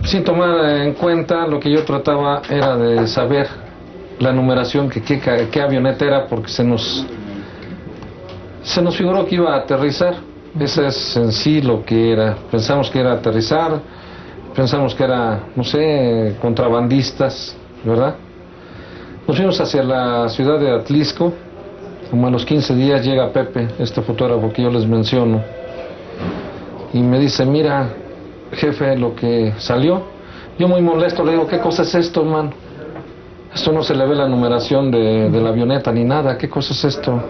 Sin tomar en cuenta, lo que yo trataba era de saber la numeración, qué avioneta era, porque se nos figuró que iba a aterrizar. Ese es en sí lo que era. Pensamos que era aterrizar, pensamos que era, no sé, contrabandistas, ¿verdad? Nos fuimos hacia la ciudad de Atlisco. Como a los 15 días llega Pepe, este fotógrafo que yo les menciono, y me dice, mira, jefe, lo que salió. Yo muy molesto le digo, ¿qué cosa es esto, hermano? Esto no se le ve la numeración de la avioneta ni nada. ¿Qué cosa es esto?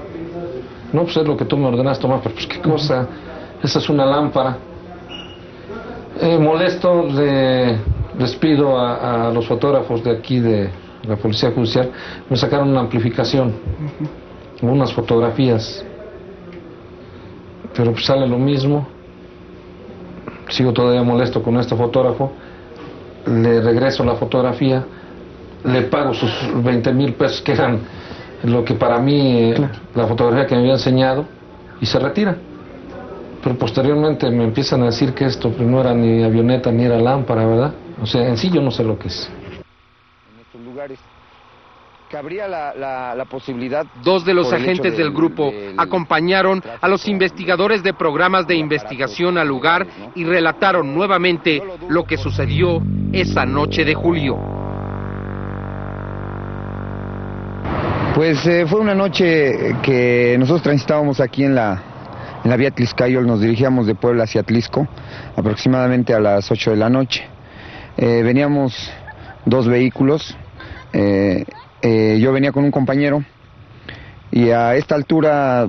No, pues es lo que tú me ordenas tomar. Pero pues, ¿qué cosa? Esa es una lámpara. Molesto, les pido a los fotógrafos de aquí de la Policía Judicial, me sacaron una amplificación, unas fotografías. Pero pues sale lo mismo. Sigo todavía molesto con este fotógrafo. Le regreso la fotografía, le pago sus 20,000 pesos, que eran lo que para mí, la fotografía que me había enseñado, y se retira. Pero posteriormente me empiezan a decir que esto no era ni avioneta ni era lámpara, ¿verdad? O sea, en sí yo no sé lo que es. En estos lugares cabría la posibilidad. Dos de los agentes del grupo acompañaron a los investigadores de programas de investigación al lugar y relataron nuevamente lo que sucedió esa noche de julio. Pues fue una noche que nosotros transitábamos aquí en la vía Atliscayo, nos dirigíamos de Puebla hacia Atlisco, aproximadamente a las 8 de la noche. Veníamos dos vehículos. Yo venía con un compañero y a esta altura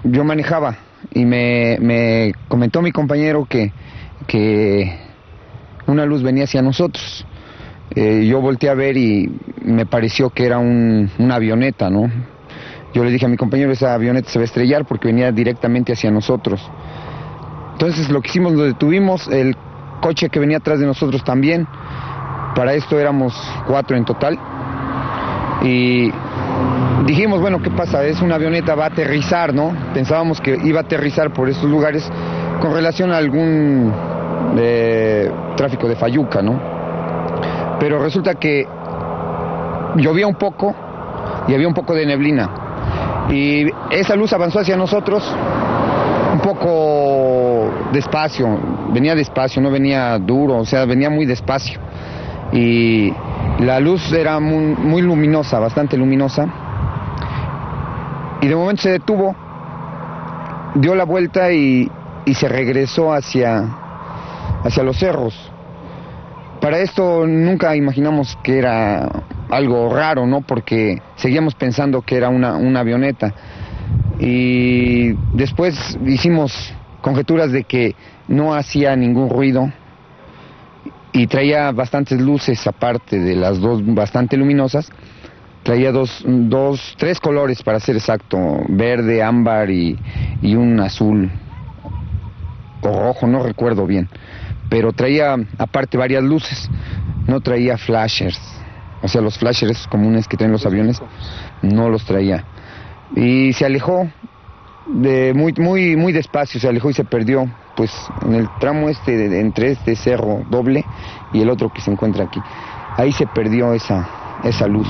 yo manejaba y me comentó mi compañero que una luz venía hacia nosotros. Yo volteé a ver y me pareció que era una avioneta, ¿no? Yo le dije a mi compañero, esa avioneta se va a estrellar porque venía directamente hacia nosotros. Entonces lo que hicimos, lo detuvimos, el coche que venía atrás de nosotros también. Para esto éramos 4 en total. Y dijimos, bueno, ¿qué pasa? Es una avioneta, va a aterrizar, ¿no? Pensábamos que iba a aterrizar por estos lugares con relación a algún tráfico de fayuca, ¿no? Pero resulta que llovía un poco y había un poco de neblina. Y esa luz avanzó hacia nosotros un poco despacio, venía despacio, no venía duro, o sea, venía muy despacio. Y la luz era muy luminosa, bastante luminosa, y de momento se detuvo, dio la vuelta y se regresó hacia los cerros. Para esto nunca imaginamos que era algo raro, ¿no? Porque seguíamos pensando que era una avioneta. Y después hicimos conjeturas de que no hacía ningún ruido y traía bastantes luces, aparte de las dos bastante luminosas. Traía tres colores, para ser exacto, verde, ámbar y un azul o rojo, no recuerdo bien. Pero traía aparte varias luces, no traía flashers, o sea, los flashers comunes que traen los aviones, no los traía. Y se alejó muy despacio, se alejó y se perdió, pues en el tramo entre este cerro doble y el otro que se encuentra aquí. Ahí se perdió esa luz.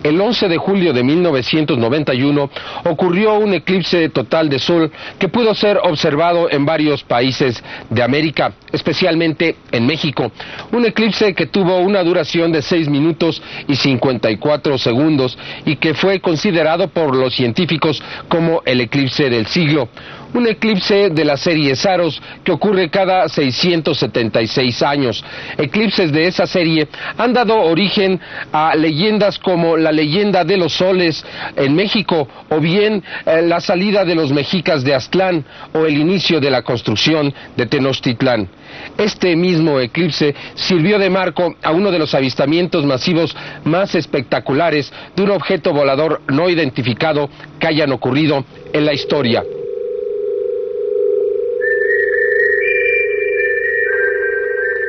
El 11 de julio de 1991 ocurrió un eclipse total de sol que pudo ser observado en varios países de América, especialmente en México. Un eclipse que tuvo una duración de 6 minutos y 54 segundos y que fue considerado por los científicos como el eclipse del siglo. Un eclipse de la serie Saros que ocurre cada 676 años. Eclipses de esa serie han dado origen a leyendas como la leyenda de los soles en México, o bien la salida de los mexicas de Aztlán, o el inicio de la construcción de Tenochtitlán. Este mismo eclipse sirvió de marco a uno de los avistamientos masivos más espectaculares de un objeto volador no identificado que hayan ocurrido en la historia.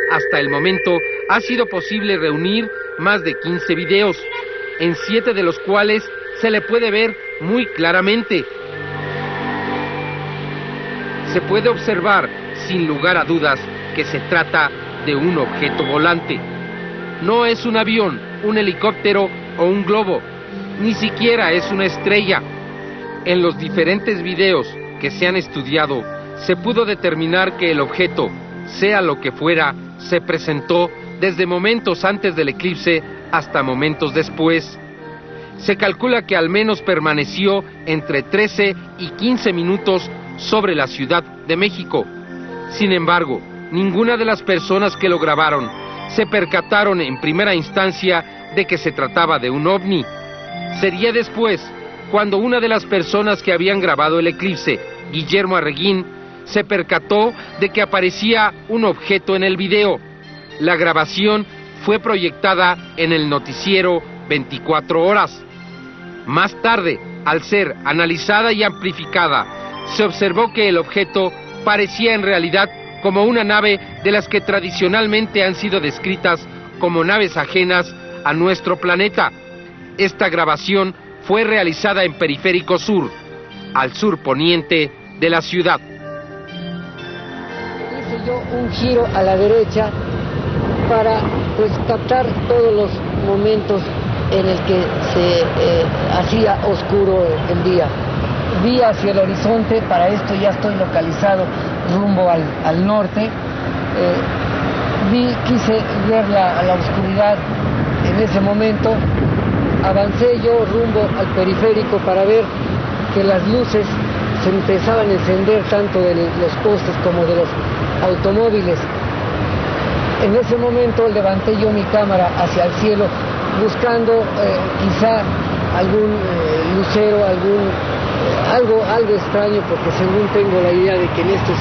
Hasta el momento ha sido posible reunir más de 15 videos, en 7 de los cuales se le puede ver muy claramente. Se puede observar, sin lugar a dudas, que se trata de un objeto volante. No es un avión, un helicóptero o un globo, ni siquiera es una estrella. En los diferentes videos que se han estudiado, se pudo determinar que el objeto, sea lo que fuera, se presentó desde momentos antes del eclipse hasta momentos después. Se calcula que al menos permaneció entre 13 y 15 minutos sobre la Ciudad de México. Sin embargo, ninguna de las personas que lo grabaron se percataron en primera instancia de que se trataba de un ovni. Sería después cuando una de las personas que habían grabado el eclipse, Guillermo Arreguín, se percató de que aparecía un objeto en el video. La grabación fue proyectada en el noticiero 24 horas. Más tarde, al ser analizada y amplificada, se observó que el objeto parecía en realidad como una nave de las que tradicionalmente han sido descritas como naves ajenas a nuestro planeta. Esta grabación fue realizada en Periférico Sur, al sur poniente de la ciudad. Hice yo un giro a la derecha para captar todos los momentos en el que se hacía oscuro el día. Vi hacia el horizonte, para esto ya estoy localizado rumbo al norte. Quise ver la oscuridad en ese momento. Avancé yo rumbo al periférico para ver que las luces se empezaban a encender tanto de los postes como de los automóviles. En ese momento levanté yo mi cámara hacia el cielo buscando quizá algún lucero, algo extraño, porque según tengo la idea de que en estos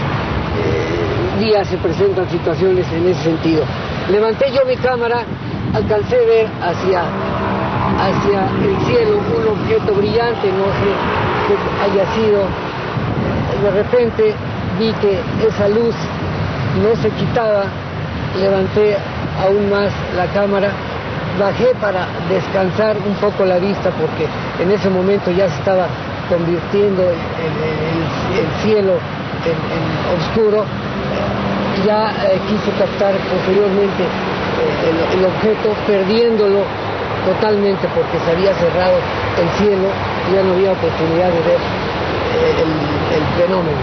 días se presentan situaciones en ese sentido. Levanté yo mi cámara, alcancé a ver hacia el cielo un objeto brillante, no sé qué haya sido. De repente vi que esa luz no se quitaba, levanté aún más la cámara, bajé para descansar un poco la vista porque en ese momento ya se estaba convirtiendo el cielo en oscuro. Ya quise captar posteriormente el objeto, perdiéndolo totalmente porque se había cerrado el cielo, ya no había oportunidad de ver el fenómeno.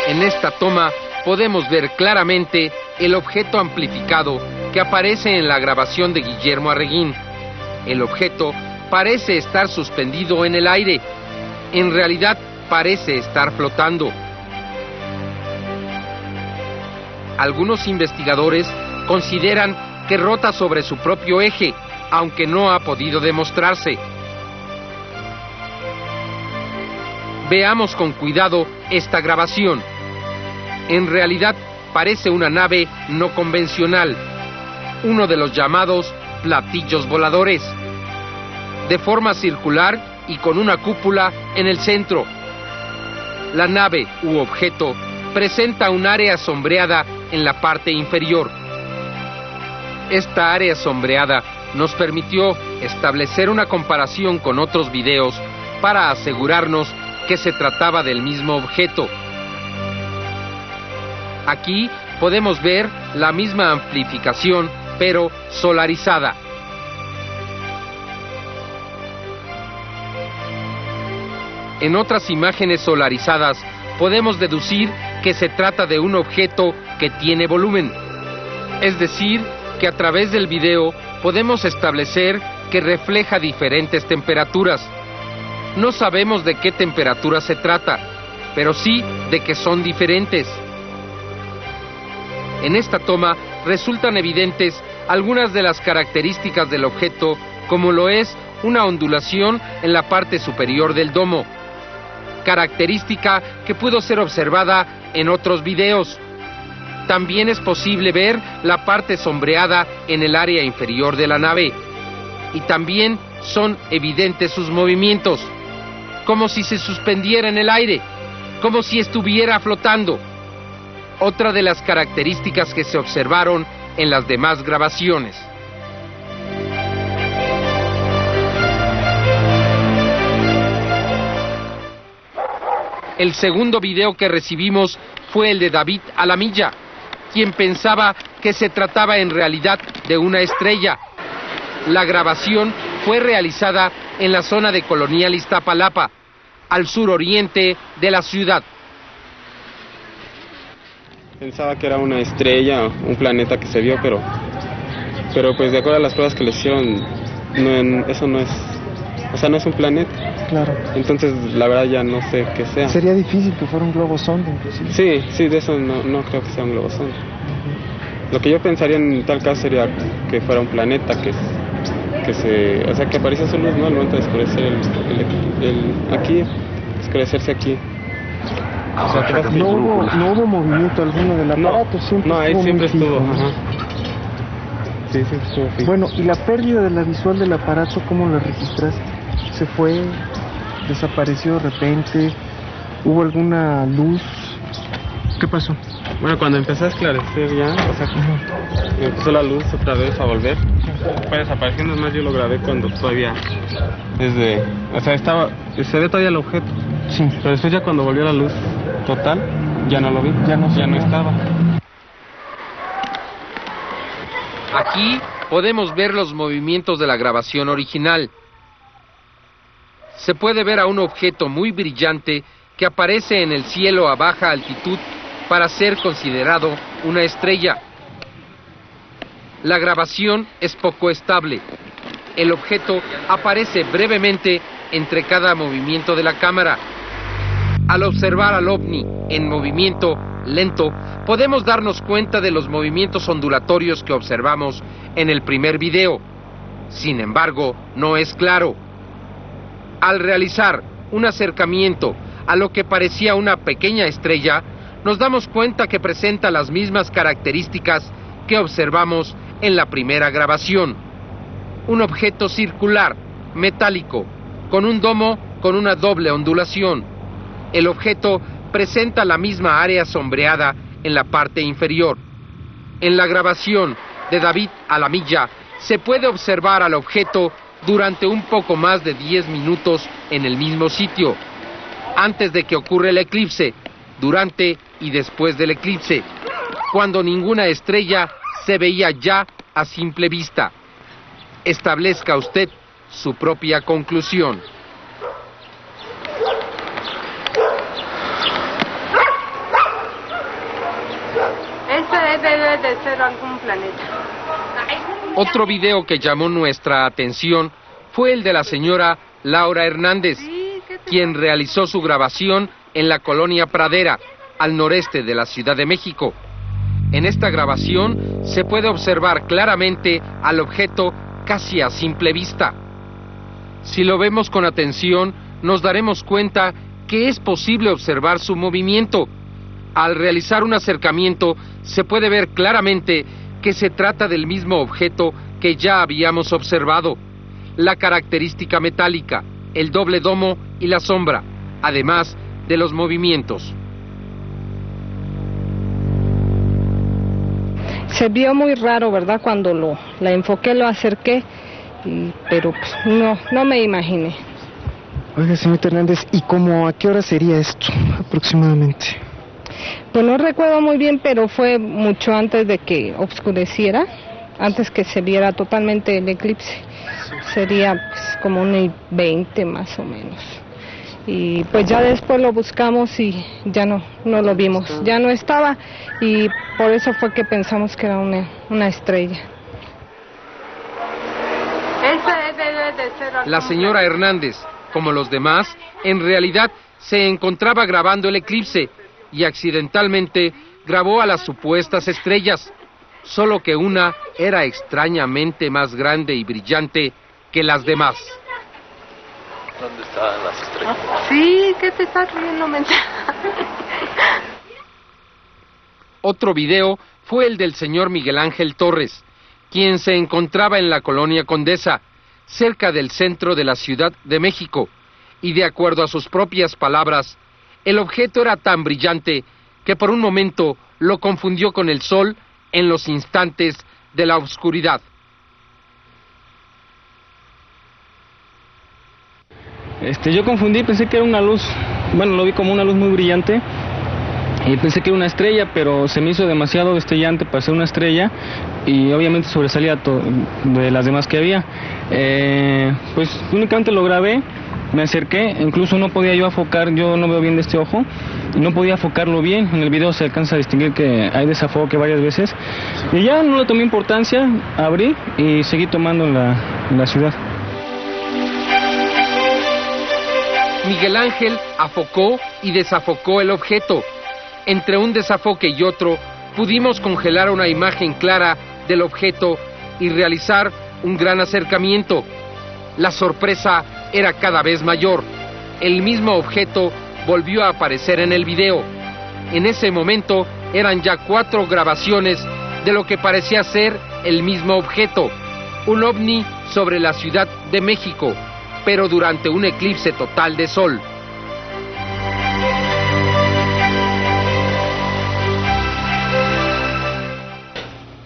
En esta toma podemos ver claramente el objeto amplificado que aparece en la grabación de Guillermo Arreguín. El objeto parece estar suspendido en el aire. En realidad parece estar flotando. Algunos investigadores consideran que rota sobre su propio eje, aunque no ha podido demostrarse. Veamos con cuidado esta grabación. En realidad parece una nave no convencional, uno de los llamados platillos voladores, de forma circular y con una cúpula en el centro. La nave u objeto presenta un área sombreada en la parte inferior. Esta área sombreada nos permitió establecer una comparación con otros videos para asegurarnos que se trataba del mismo objeto. Aquí podemos ver la misma amplificación, pero solarizada. En otras imágenes solarizadas, podemos deducir que se trata de un objeto que tiene volumen. Es decir, que a través del video podemos establecer que refleja diferentes temperaturas. No sabemos de qué temperatura se trata, pero sí de que son diferentes. En esta toma resultan evidentes algunas de las características del objeto, como lo es una ondulación en la parte superior del domo, característica que pudo ser observada en otros videos. También es posible ver la parte sombreada en el área inferior de la nave, y también son evidentes sus movimientos, como si se suspendiera en el aire, como si estuviera flotando. Otra de las características que se observaron en las demás grabaciones. El segundo video que recibimos fue el de David Alamilla, quien pensaba que se trataba en realidad de una estrella. La grabación fue realizada en la zona de Colonial Iztapalapa, al suroriente de la ciudad. Pensaba que era una estrella, un planeta que se vio, pero pues de acuerdo a las pruebas que le hicieron, eso no es, o sea, no es un planeta. Claro. Entonces, la verdad ya no sé qué sea. Sería difícil que fuera un globo sonda, inclusive. Sí, de eso no creo que sea un globo sonda. Lo que yo pensaría en tal caso sería que fuera un planeta o sea, que aparece su luz, ¿no? Al momento de oscurecer oscurecerse aquí. O sea, no hubo movimiento alguno del aparato, siempre estuvo. Ajá. Sí, siempre estuvo fijo. Bueno, ¿y la pérdida de la visual del aparato cómo la registraste? ¿Se fue? ¿Desapareció de repente? ¿Hubo alguna luz? ¿Qué pasó? Bueno, cuando empezó a esclarecer ya, o sea, empezó la luz otra vez a volver. Fue desapareciendo, más yo lo grabé cuando todavía, o sea, se ve todavía el objeto. Sí. Pero después ya cuando volvió la luz total, ya no lo vi, ya no estaba. Aquí podemos ver los movimientos de la grabación original. Se puede ver a un objeto muy brillante que aparece en el cielo a baja altitud para ser considerado una estrella. La grabación es poco estable. El objeto aparece brevemente entre cada movimiento de la cámara. Al observar al ovni en movimiento lento, podemos darnos cuenta de los movimientos ondulatorios que observamos en el primer video. Sin embargo, no es claro. Al realizar un acercamiento a lo que parecía una pequeña estrella, nos damos cuenta que presenta las mismas características que observamos en la primera grabación. Un objeto circular, metálico, con un domo con una doble ondulación. El objeto presenta la misma área sombreada en la parte inferior. En la grabación de David Alamilla se puede observar al objeto durante un poco más de 10 minutos en el mismo sitio, antes de que ocurra el eclipse, durante y después del eclipse, cuando ninguna estrella se veía ya a simple vista. Establezca usted su propia conclusión. Este debe de ser algún planeta. Otro video que llamó nuestra atención fue el de la señora Laura Hernández, quien realizó su grabación en la colonia Pradera, al noreste de la Ciudad de México. En esta grabación se puede observar claramente al objeto casi a simple vista. Si lo vemos con atención, nos daremos cuenta que es posible observar su movimiento. Al realizar un acercamiento, se puede ver claramente que se trata del mismo objeto que ya habíamos observado. La característica metálica, el doble domo y la sombra, además de los movimientos. Se vio muy raro, ¿verdad? Cuando la enfoqué, lo acerqué, pero pues, no me imaginé. Oiga, señor Hernández, ¿y cómo a qué hora sería esto aproximadamente? Pues no recuerdo muy bien, pero fue mucho antes de que oscureciera, antes que se viera totalmente el eclipse. Sería pues como 1:20 más o menos. Y pues ya después lo buscamos y ya no lo vimos, ya no estaba, y por eso fue que pensamos que era una estrella. La señora Hernández, como los demás, en realidad se encontraba grabando el eclipse y accidentalmente grabó a las supuestas estrellas, solo que una era extrañamente más grande y brillante que las demás. ¿Dónde estaban las estrellas? Sí, ¿qué te estás riendo, mensaje? Otro video fue el del señor Miguel Ángel Torres, quien se encontraba en la colonia Condesa, cerca del centro de la Ciudad de México, y de acuerdo a sus propias palabras, el objeto era tan brillante que por un momento lo confundió con el sol en los instantes de la oscuridad. Yo confundí, pensé que era una luz, bueno, lo vi como una luz muy brillante y pensé que era una estrella, pero se me hizo demasiado destellante para ser una estrella y obviamente sobresalía de las demás que había. Pues únicamente lo grabé, me acerqué, incluso no podía yo enfocar, yo no veo bien de este ojo, no podía enfocarlo bien. En el video se alcanza a distinguir que hay desenfoque varias veces y ya no le tomé importancia, abrí y seguí tomando en la ciudad. Miguel Ángel afocó y desafocó el objeto. Entre un desafoque y otro, pudimos congelar una imagen clara del objeto y realizar un gran acercamiento. La sorpresa era cada vez mayor. El mismo objeto volvió a aparecer en el video. En ese momento eran ya 4 grabaciones de lo que parecía ser el mismo objeto, un ovni sobre la Ciudad de México, pero durante un eclipse total de sol.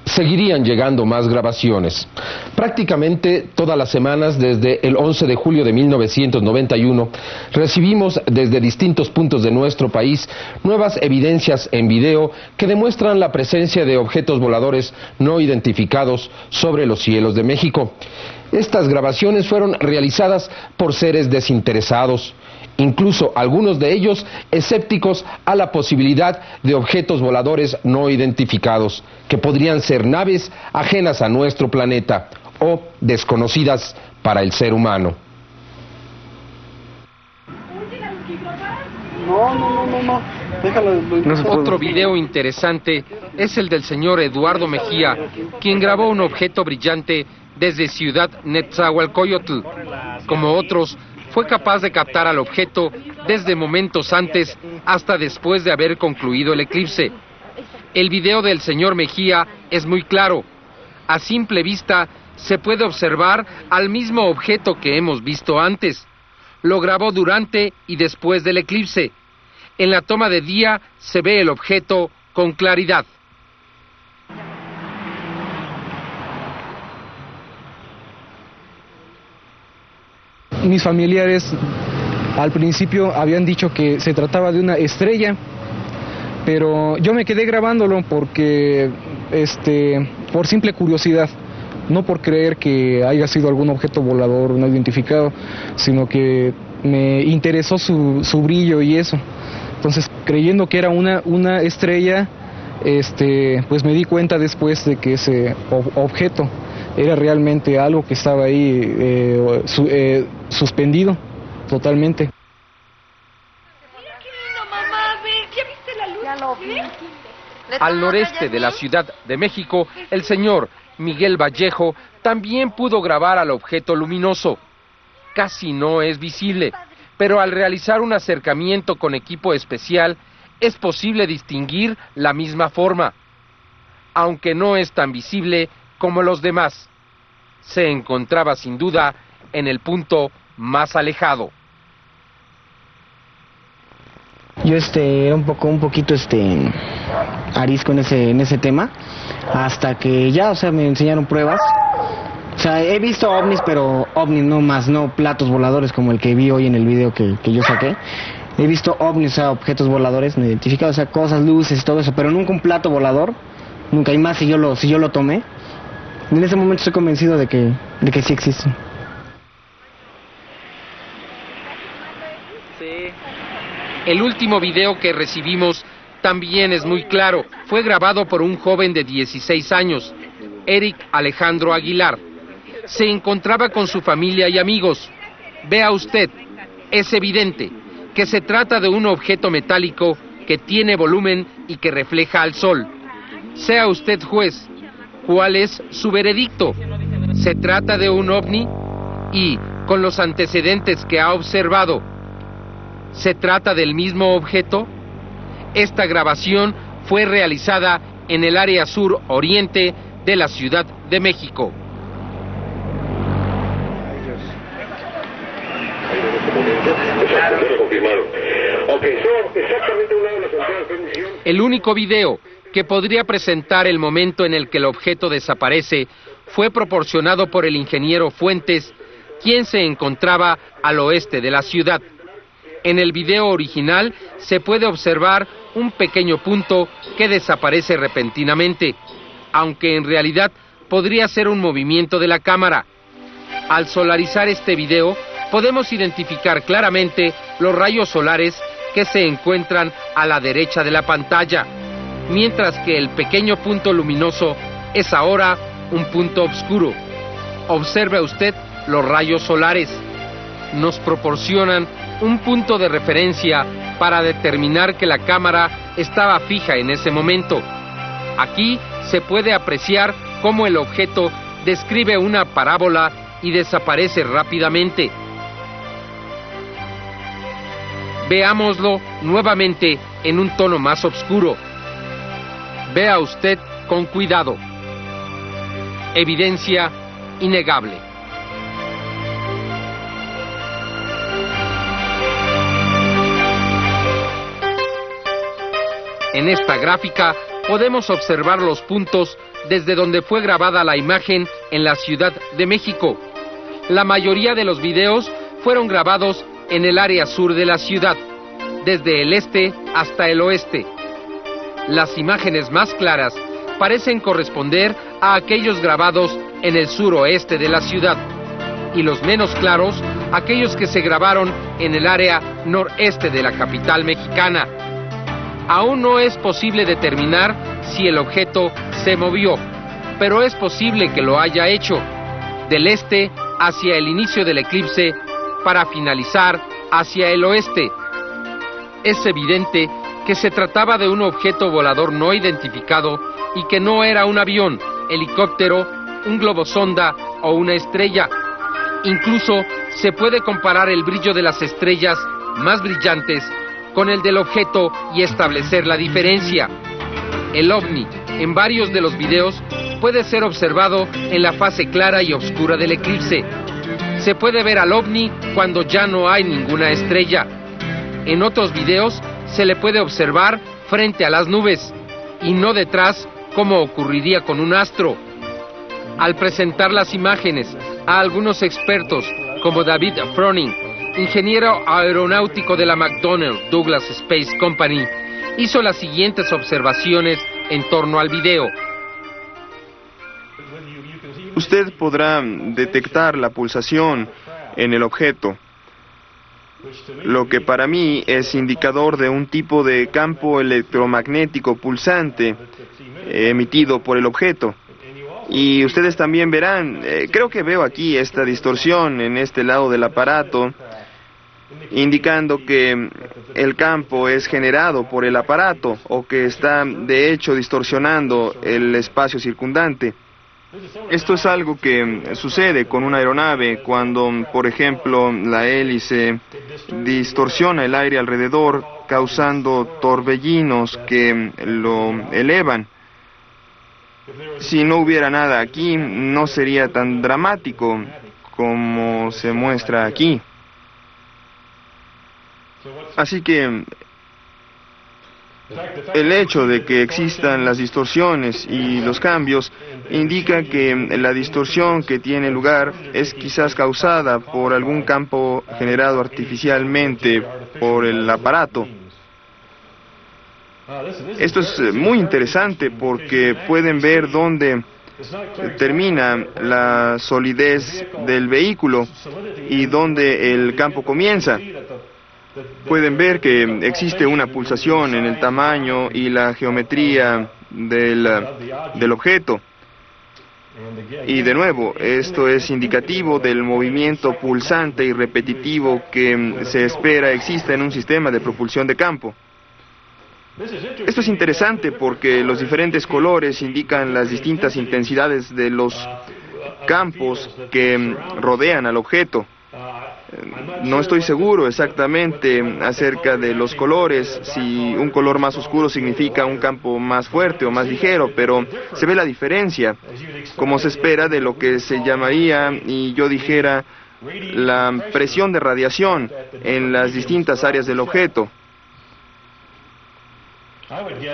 Seguirían llegando más grabaciones. Prácticamente todas las semanas, desde el 11 de julio de 1991, recibimos desde distintos puntos de nuestro país nuevas evidencias en video que demuestran la presencia de objetos voladores no identificados sobre los cielos de México. Estas grabaciones fueron realizadas por seres desinteresados, incluso algunos de ellos escépticos a la posibilidad de objetos voladores no identificados, que podrían ser naves ajenas a nuestro planeta o desconocidas para el ser humano. No. Déjalo. Otro video interesante es el del señor Eduardo Mejía, quien grabó un objeto brillante desde Ciudad Netzahualcóyotl. Como otros, fue capaz de captar al objeto desde momentos antes hasta después de haber concluido el eclipse. El video del señor Mejía es muy claro. A simple vista se puede observar al mismo objeto que hemos visto antes. Lo grabó durante y después del eclipse. En la toma de día se ve el objeto con claridad. Mis familiares al principio habían dicho que se trataba de una estrella, pero yo me quedé grabándolo porque, por simple curiosidad, no por creer que haya sido algún objeto volador no identificado, sino que me interesó su brillo y eso. Entonces, creyendo que era una estrella, pues me di cuenta después de que ese objeto era realmente algo que estaba ahí suspendido totalmente. Al noreste de la Ciudad de México, el señor Miguel Vallejo también pudo grabar al objeto luminoso. Casi no es visible, pero al realizar un acercamiento con equipo especial, es posible distinguir la misma forma, aunque no es tan visible como los demás. Se encontraba sin duda en el punto más alejado. Yo era un poquito arisco en ese tema, hasta que ya, me enseñaron pruebas. O sea, he visto ovnis, pero ovnis no más, no platos voladores como el que vi hoy en el video que yo saqué. he visto ovnis, o sea, objetos voladores no identificados, o sea, cosas, luces y todo eso, pero nunca un plato volador, nunca, y más si yo lo tomé. En ese momento estoy convencido de que sí existen. El último video que recibimos también es muy claro. Fue grabado por un joven de 16 años, Eric Alejandro Aguilar. Se encontraba con su familia y amigos. Vea usted, es evidente que se trata de un objeto metálico que tiene volumen y que refleja al sol. Sea usted juez, ¿cuál es su veredicto? ¿Se trata de un ovni? Y, con los antecedentes que ha observado, ¿se trata del mismo objeto? Esta grabación fue realizada en el área sur-oriente de la Ciudad de México. El único video que podría presentar el momento en el que el objeto desaparece fue proporcionado por el ingeniero Fuentes, quien se encontraba al oeste de la ciudad. En el video original se puede observar un pequeño punto que desaparece repentinamente, aunque en realidad podría ser un movimiento de la cámara. Al solarizar este video, podemos identificar claramente los rayos solares que se encuentran a la derecha de la pantalla, mientras que el pequeño punto luminoso es ahora un punto oscuro. Observe usted los rayos solares. Nos proporcionan un punto de referencia para determinar que la cámara estaba fija en ese momento. Aquí se puede apreciar cómo el objeto describe una parábola y desaparece rápidamente. Veámoslo nuevamente en un tono más oscuro. Vea usted con cuidado. Evidencia innegable. En esta gráfica podemos observar los puntos desde donde fue grabada la imagen en la Ciudad de México. La mayoría de los videos fueron grabados en el área sur de la ciudad, desde el este hasta el oeste. Las imágenes más claras parecen corresponder a aquellos grabados en el suroeste de la ciudad, y los menos claros, aquellos que se grabaron en el área noreste de la capital mexicana. Aún no es posible determinar si el objeto se movió, pero es posible que lo haya hecho, del este hacia el inicio del eclipse para finalizar hacia el oeste. Es evidente que se trataba de un objeto volador no identificado y que no era un avión, helicóptero, un globosonda o una estrella. Incluso se puede comparar el brillo de las estrellas más brillantes con el del objeto y establecer la diferencia. El ovni, en varios de los videos, puede ser observado en la fase clara y oscura del eclipse. Se puede ver al ovni cuando ya no hay ninguna estrella. En otros videos se le puede observar frente a las nubes y no detrás, como ocurriría con un astro. Al presentar las imágenes a algunos expertos como David Froning, ingeniero aeronáutico de la McDonnell Douglas Space Company, hizo las siguientes observaciones en torno al video. Usted podrá detectar la pulsación en el objeto, lo que para mí es indicador de un tipo de campo electromagnético pulsante emitido por el objeto. Y ustedes también verán, creo que veo aquí esta distorsión en este lado del aparato, indicando que el campo es generado por el aparato o que está de hecho distorsionando el espacio circundante. Esto es algo que sucede con una aeronave cuando, por ejemplo, la hélice distorsiona el aire alrededor, causando torbellinos que lo elevan. Si no hubiera nada aquí, no sería tan dramático como se muestra aquí. Así que el hecho de que existan las distorsiones y los cambios indica que la distorsión que tiene lugar es quizás causada por algún campo generado artificialmente por el aparato. Esto es muy interesante porque pueden ver dónde termina la solidez del vehículo y dónde el campo comienza. Pueden ver que existe una pulsación en el tamaño y la geometría del objeto. Y de nuevo, esto es indicativo del movimiento pulsante y repetitivo que se espera exista en un sistema de propulsión de campo. Esto es interesante porque los diferentes colores indican las distintas intensidades de los campos que rodean al objeto. No estoy seguro exactamente acerca de los colores, si un color más oscuro significa un campo más fuerte o más ligero, pero se ve la diferencia, como se espera de lo que se llamaría, y yo dijera, la presión de radiación en las distintas áreas del objeto.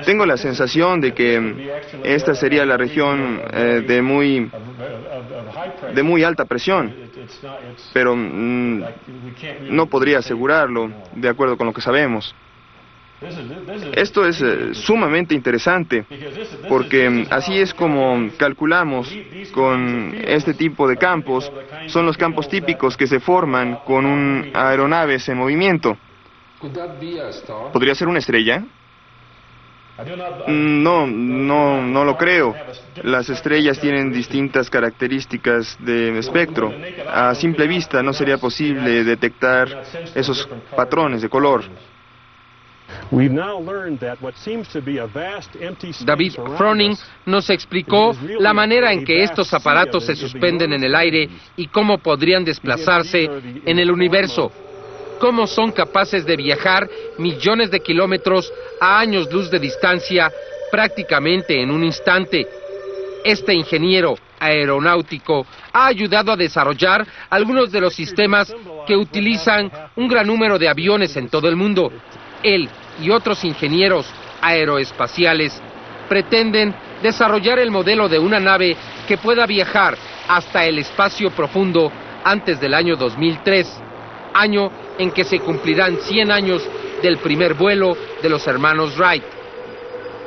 Tengo la sensación de que esta sería la región de muy alta presión, pero no podría asegurarlo de acuerdo con lo que sabemos. Esto es sumamente interesante, porque así es como calculamos con este tipo de campos. Son los campos típicos que se forman con aeronaves en movimiento. ¿Podría ser una estrella? No lo creo. Las estrellas tienen distintas características de espectro. A simple vista no sería posible detectar esos patrones de color. David Froning nos explicó la manera en que estos aparatos se suspenden en el aire y cómo podrían desplazarse en el universo. Cómo son capaces de viajar millones de kilómetros a años luz de distancia prácticamente en un instante. Este ingeniero aeronáutico ha ayudado a desarrollar algunos de los sistemas que utilizan un gran número de aviones en todo el mundo. Él y otros ingenieros aeroespaciales pretenden desarrollar el modelo de una nave que pueda viajar hasta el espacio profundo antes del año 2003, año en que se cumplirán 100 años del primer vuelo de los hermanos Wright.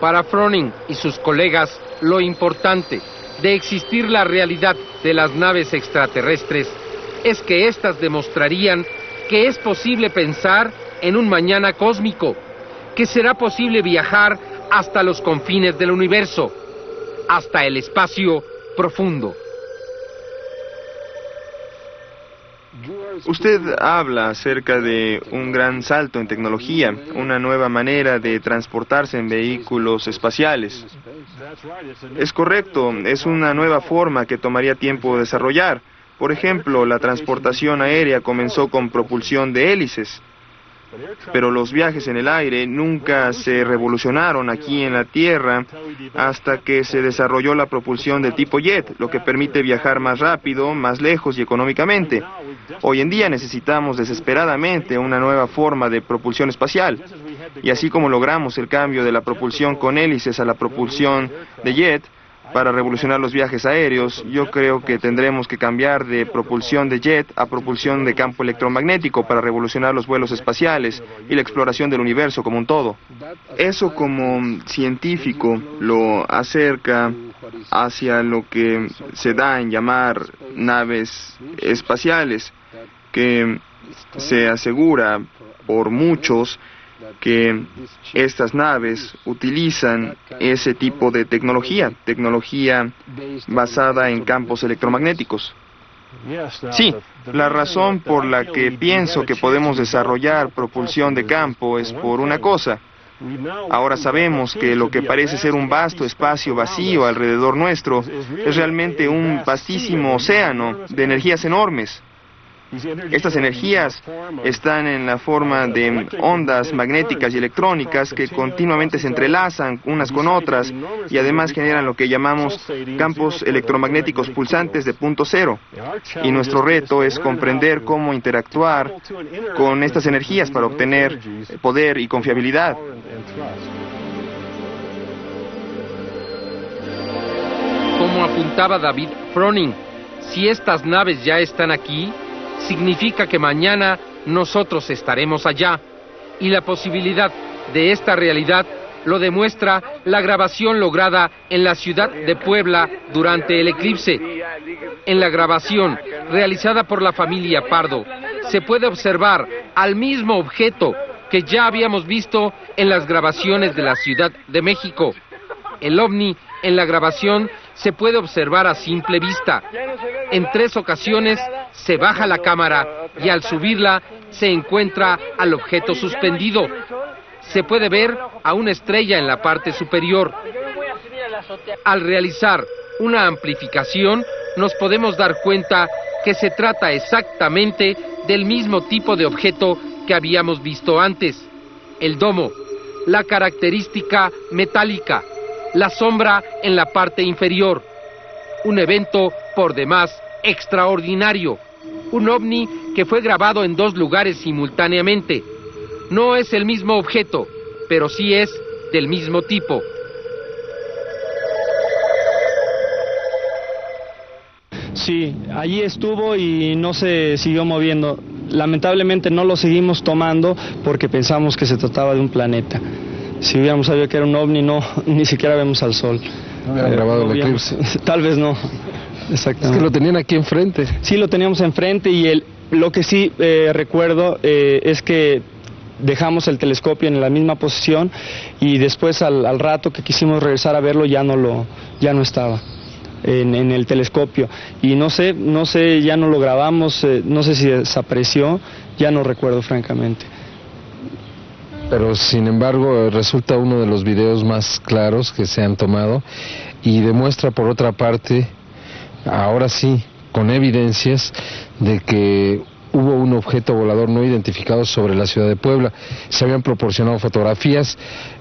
Para Froning y sus colegas, lo importante de existir la realidad de las naves extraterrestres es que éstas demostrarían que es posible pensar en un mañana cósmico, que será posible viajar hasta los confines del universo, hasta el espacio profundo. Usted habla acerca de un gran salto en tecnología, una nueva manera de transportarse en vehículos espaciales. Es correcto, es una nueva forma que tomaría tiempo desarrollar. Por ejemplo, la transportación aérea comenzó con propulsión de hélices, pero los viajes en el aire nunca se revolucionaron aquí en la Tierra hasta que se desarrolló la propulsión de tipo jet, lo que permite viajar más rápido, más lejos y económicamente. Hoy en día necesitamos desesperadamente una nueva forma de propulsión espacial, y así como logramos el cambio de la propulsión con hélices a la propulsión de jet, para revolucionar los viajes aéreos, yo creo que tendremos que cambiar de propulsión de jet a propulsión de campo electromagnético para revolucionar los vuelos espaciales y la exploración del universo como un todo. Eso como científico lo acerca hacia lo que se da en llamar naves espaciales, que se asegura por muchos que estas naves utilizan ese tipo de tecnología basada en campos electromagnéticos. Sí, la razón por la que pienso que podemos desarrollar propulsión de campo es por una cosa. Ahora sabemos que lo que parece ser un vasto espacio vacío alrededor nuestro es realmente un vastísimo océano de energías enormes. Estas energías están en la forma de ondas magnéticas y electrónicas que continuamente se entrelazan unas con otras y además generan lo que llamamos campos electromagnéticos pulsantes de punto cero. Y nuestro reto es comprender cómo interactuar con estas energías para obtener poder y confiabilidad. Como apuntaba David Froning, si estas naves ya están aquí, significa que mañana nosotros estaremos allá. Y la posibilidad de esta realidad lo demuestra la grabación lograda en la ciudad de Puebla durante el eclipse. En la grabación realizada por la familia Pardo se puede observar al mismo objeto que ya habíamos visto en las grabaciones de la Ciudad de México. El ovni en la grabación se puede observar a simple vista. En 3 ocasiones se baja la cámara y al subirla se encuentra al objeto suspendido. Se puede ver a una estrella en la parte superior. Al realizar una amplificación, nos podemos dar cuenta que se trata exactamente del mismo tipo de objeto que habíamos visto antes. El domo, la característica metálica, la sombra en la parte inferior. Un evento por demás extraordinario. Un ovni que fue grabado en 2 lugares simultáneamente. No es el mismo objeto, pero sí es del mismo tipo. Sí, allí estuvo y no se siguió moviendo. Lamentablemente no lo seguimos tomando porque pensamos que se trataba de un planeta. Si hubiéramos sabido que era un ovni, no, ni siquiera vemos al sol. No hubiera grabado el eclipse. Tal vez no, exactamente. Es que lo tenían aquí enfrente. Sí, lo teníamos enfrente y lo que sí recuerdo es que dejamos el telescopio en la misma posición y después al rato que quisimos regresar a verlo ya no estaba en el telescopio y no sé, ya no lo grabamos, no sé si desapareció, ya no recuerdo francamente. Pero sin embargo resulta uno de los videos más claros que se han tomado y demuestra por otra parte, ahora sí, con evidencias de que hubo un objeto volador no identificado sobre la ciudad de Puebla. Se habían proporcionado fotografías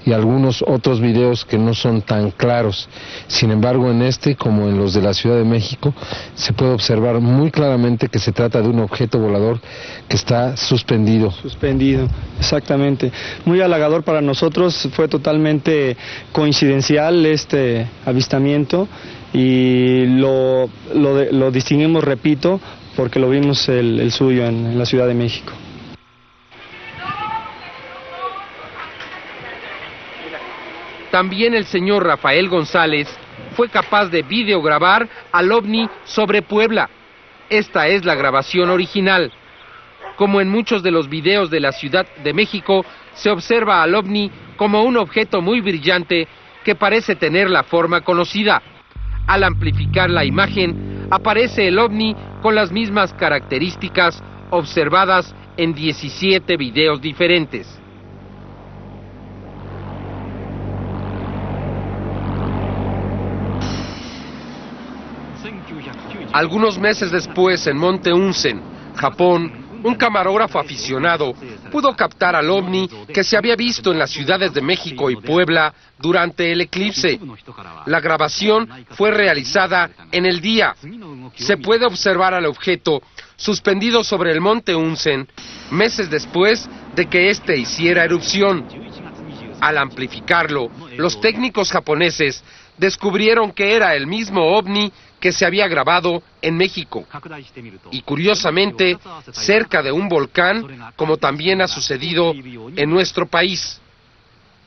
y algunos otros videos que no son tan claros. Sin embargo, en este, como en los de la Ciudad de México, se puede observar muy claramente que se trata de un objeto volador que está suspendido. Suspendido, exactamente. Muy halagador para nosotros, fue totalmente coincidencial este avistamiento y lo distinguimos, repito, porque lo vimos el suyo en la Ciudad de México. También el señor Rafael González fue capaz de videograbar al ovni sobre Puebla. Esta es la grabación original. Como en muchos de los videos de la Ciudad de México, se observa al ovni como un objeto muy brillante que parece tener la forma conocida. Al amplificar la imagen, aparece el ovni con las mismas características observadas en 17 videos diferentes. Algunos meses después, en Monte Unzen, Japón, un camarógrafo aficionado pudo captar al ovni que se había visto en las ciudades de México y Puebla durante el eclipse. La grabación fue realizada en el día. Se puede observar al objeto suspendido sobre el Monte Unzen meses después de que éste hiciera erupción. Al amplificarlo, los técnicos japoneses descubrieron que era el mismo ovni que se había grabado en México y curiosamente cerca de un volcán, como también ha sucedido en nuestro país.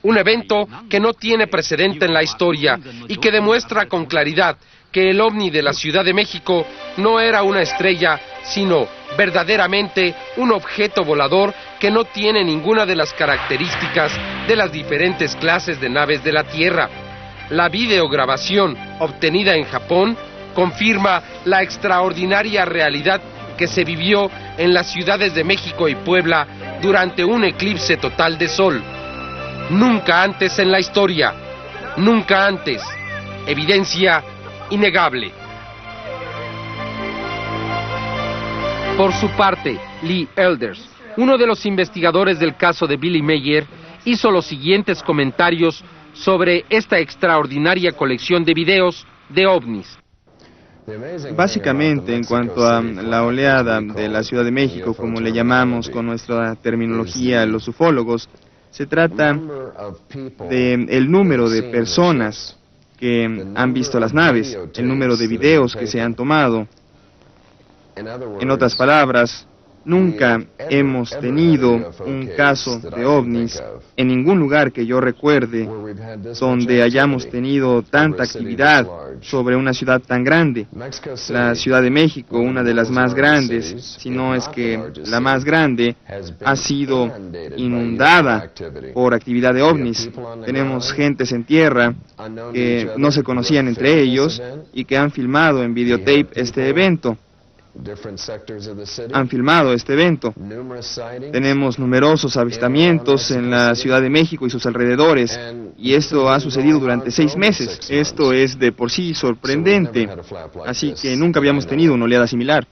Un evento que no tiene precedente en la historia y que demuestra con claridad que el ovni de la Ciudad de México no era una estrella, sino verdaderamente un objeto volador que no tiene ninguna de las características de las diferentes clases de naves de la Tierra. La videograbación obtenida en Japón confirma la extraordinaria realidad que se vivió en las ciudades de México y Puebla durante un eclipse total de sol. Nunca antes en la historia, nunca antes. Evidencia innegable. Por su parte, Lee Elders, uno de los investigadores del caso de Billy Mayer, hizo los siguientes comentarios sobre esta extraordinaria colección de videos de ovnis. Básicamente, en cuanto a la oleada de la Ciudad de México, como le llamamos con nuestra terminología los ufólogos, se trata del número de personas que han visto las naves, el número de videos que se han tomado. En otras palabras, Nunca hemos tenido un caso de ovnis en ningún lugar que yo recuerde donde hayamos tenido tanta actividad sobre una ciudad tan grande. La Ciudad de México, una de las más grandes, si no es que la más grande, ha sido inundada por actividad de ovnis. Tenemos gentes en tierra que no se conocían entre ellos y que han filmado en videotape este evento. Han filmado este evento. Tenemos numerosos avistamientos en la Ciudad de México y sus alrededores, y esto ha sucedido durante 6 meses. Esto es de por sí sorprendente, así que nunca habíamos tenido una oleada similar.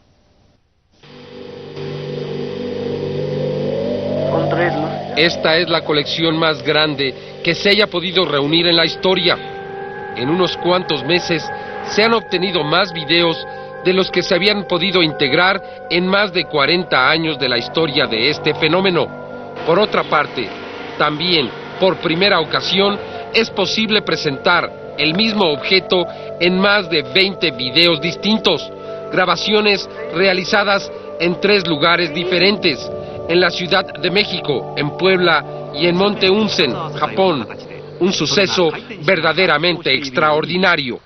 Esta es la colección más grande que se haya podido reunir en la historia. En unos cuantos meses se han obtenido más videos de los que se habían podido integrar en más de 40 años de la historia de este fenómeno. Por otra parte, también, por primera ocasión, es posible presentar el mismo objeto en más de 20 videos distintos, grabaciones realizadas en 3 lugares diferentes, en la Ciudad de México, en Puebla y en Monte Unsen, Japón. Un suceso verdaderamente extraordinario.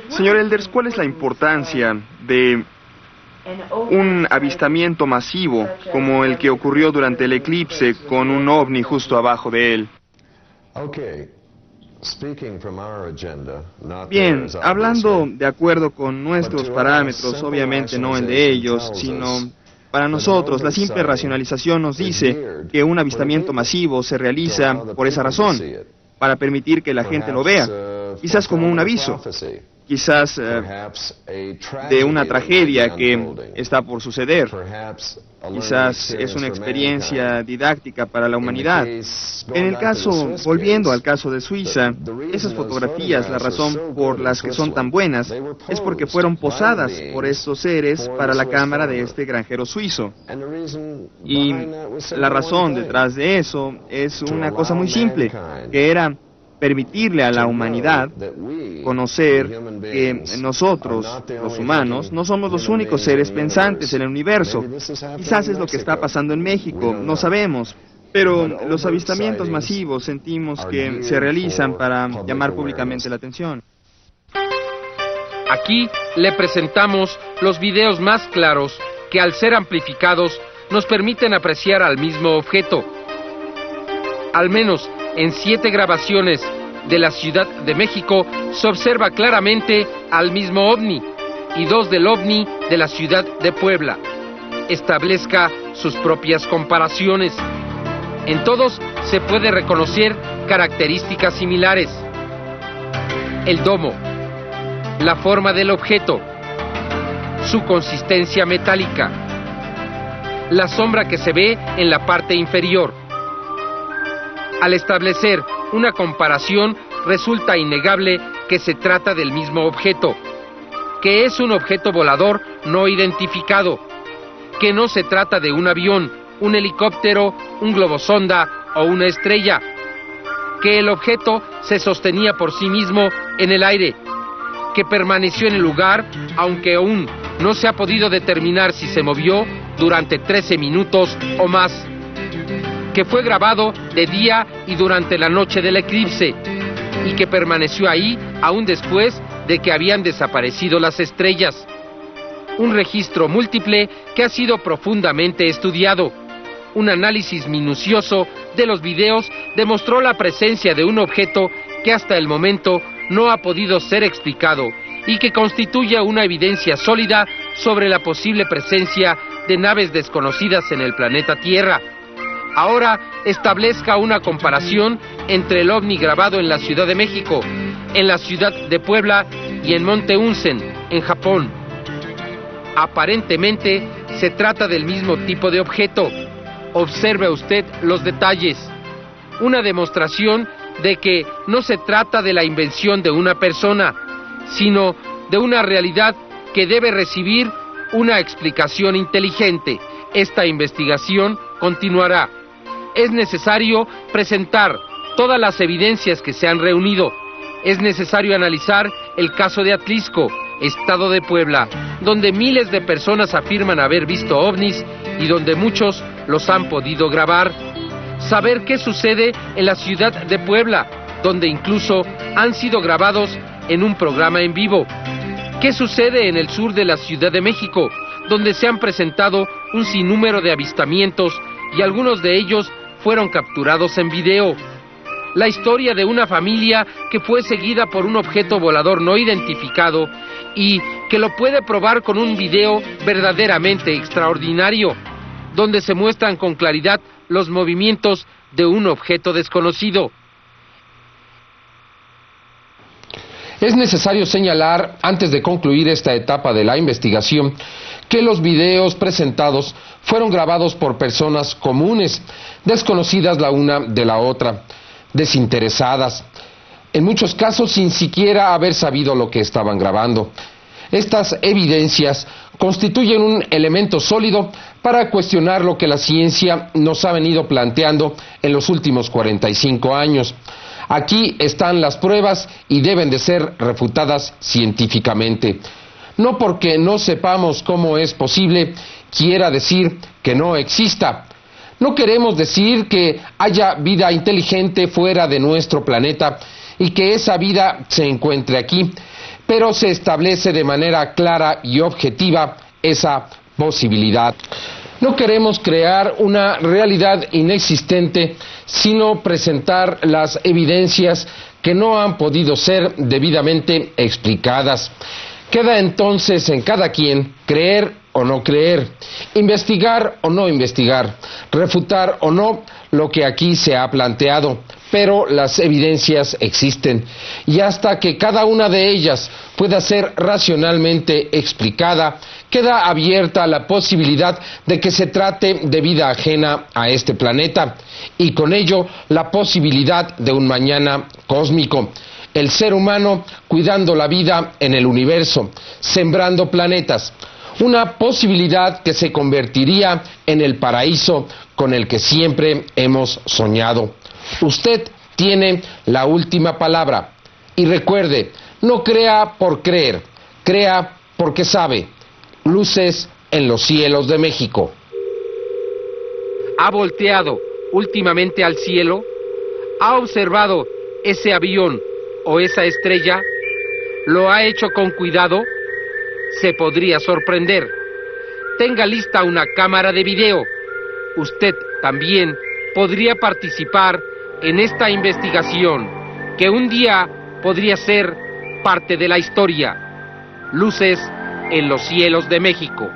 Señor Elders, ¿cuál es la importancia de un avistamiento masivo como el que ocurrió durante el eclipse con un ovni justo abajo de él? Bien, hablando de acuerdo con nuestros parámetros, obviamente no el de ellos, sino para nosotros, la simple racionalización nos dice que un avistamiento masivo se realiza por esa razón, para permitir que la gente lo vea, quizás como un aviso, quizás de una tragedia que está por suceder, quizás es una experiencia didáctica para la humanidad. En el caso, volviendo al caso de Suiza, esas fotografías, la razón por las que son tan buenas, es porque fueron posadas por estos seres para la cámara de este granjero suizo. Y la razón detrás de eso es una cosa muy simple, que era permitirle a la humanidad conocer que nosotros, los humanos, no somos los únicos seres pensantes en el universo. Quizás es lo que está pasando en México, no sabemos. Pero los avistamientos masivos sentimos que se realizan para llamar públicamente la atención. Aquí le presentamos los videos más claros que, al ser amplificados, nos permiten apreciar al mismo objeto. Al menos en 7 grabaciones de la Ciudad de México se observa claramente al mismo ovni, y 2 del ovni de la Ciudad de Puebla. Establezca sus propias comparaciones. En todos se puede reconocer características similares: el domo, la forma del objeto, su consistencia metálica, la sombra que se ve en la parte inferior. Al establecer una comparación, resulta innegable que se trata del mismo objeto, que es un objeto volador no identificado, que no se trata de un avión, un helicóptero, un globosonda o una estrella, que el objeto se sostenía por sí mismo en el aire, que permaneció en el lugar, aunque aún no se ha podido determinar si se movió durante 13 minutos o más, que fue grabado de día y durante la noche del eclipse, y que permaneció ahí aún después de que habían desaparecido las estrellas. Un registro múltiple que ha sido profundamente estudiado. Un análisis minucioso de los videos demostró la presencia de un objeto que hasta el momento no ha podido ser explicado y que constituye una evidencia sólida sobre la posible presencia de naves desconocidas en el planeta Tierra. Ahora establezca una comparación entre el ovni grabado en la Ciudad de México, en la Ciudad de Puebla y en Monte Unsen, en Japón. Aparentemente se trata del mismo tipo de objeto. Observe usted los detalles. Una demostración de que no se trata de la invención de una persona, sino de una realidad que debe recibir una explicación inteligente. Esta investigación continuará. Es necesario presentar todas las evidencias que se han reunido. Es necesario analizar el caso de Atlisco, estado de Puebla, donde miles de personas afirman haber visto ovnis y donde muchos los han podido grabar. Saber qué sucede en la ciudad de Puebla, donde incluso han sido grabados en un programa en vivo. ¿Qué sucede en el sur de la Ciudad de México, donde se han presentado un sinnúmero de avistamientos y algunos de ellos fueron capturados en video? La historia de una familia que fue seguida por un objeto volador no identificado y que lo puede probar con un video verdaderamente extraordinario, donde se muestran con claridad los movimientos de un objeto desconocido. Es necesario señalar, antes de concluir esta etapa de la investigación, que los videos presentados fueron grabados por personas comunes, desconocidas la una de la otra, desinteresadas, en muchos casos sin siquiera haber sabido lo que estaban grabando. Estas evidencias constituyen un elemento sólido para cuestionar lo que la ciencia nos ha venido planteando en los últimos 45 años. Aquí están las pruebas y deben de ser refutadas científicamente. No porque no sepamos cómo es posible, quiera decir que no exista. No queremos decir que haya vida inteligente fuera de nuestro planeta y que esa vida se encuentre aquí, pero se establece de manera clara y objetiva esa posibilidad. No queremos crear una realidad inexistente, sino presentar las evidencias que no han podido ser debidamente explicadas. Queda entonces en cada quien creer o no creer, investigar o no investigar, refutar o no lo que aquí se ha planteado, pero las evidencias existen y hasta que cada una de ellas pueda ser racionalmente explicada, queda abierta la posibilidad de que se trate de vida ajena a este planeta y con ello la posibilidad de un mañana cósmico. El ser humano cuidando la vida en el universo, sembrando planetas, una posibilidad que se convertiría en el paraíso con el que siempre hemos soñado. Usted tiene la última palabra y recuerde, no crea por creer, crea porque sabe. Luces en los cielos de México. ¿Ha volteado últimamente al cielo? ¿Ha observado ese avión o esa estrella? ¿Lo ha hecho con cuidado? Se podría sorprender. Tenga lista una cámara de video. Usted también podría participar en esta investigación, que un día podría ser parte de la historia. Luces en los cielos de México.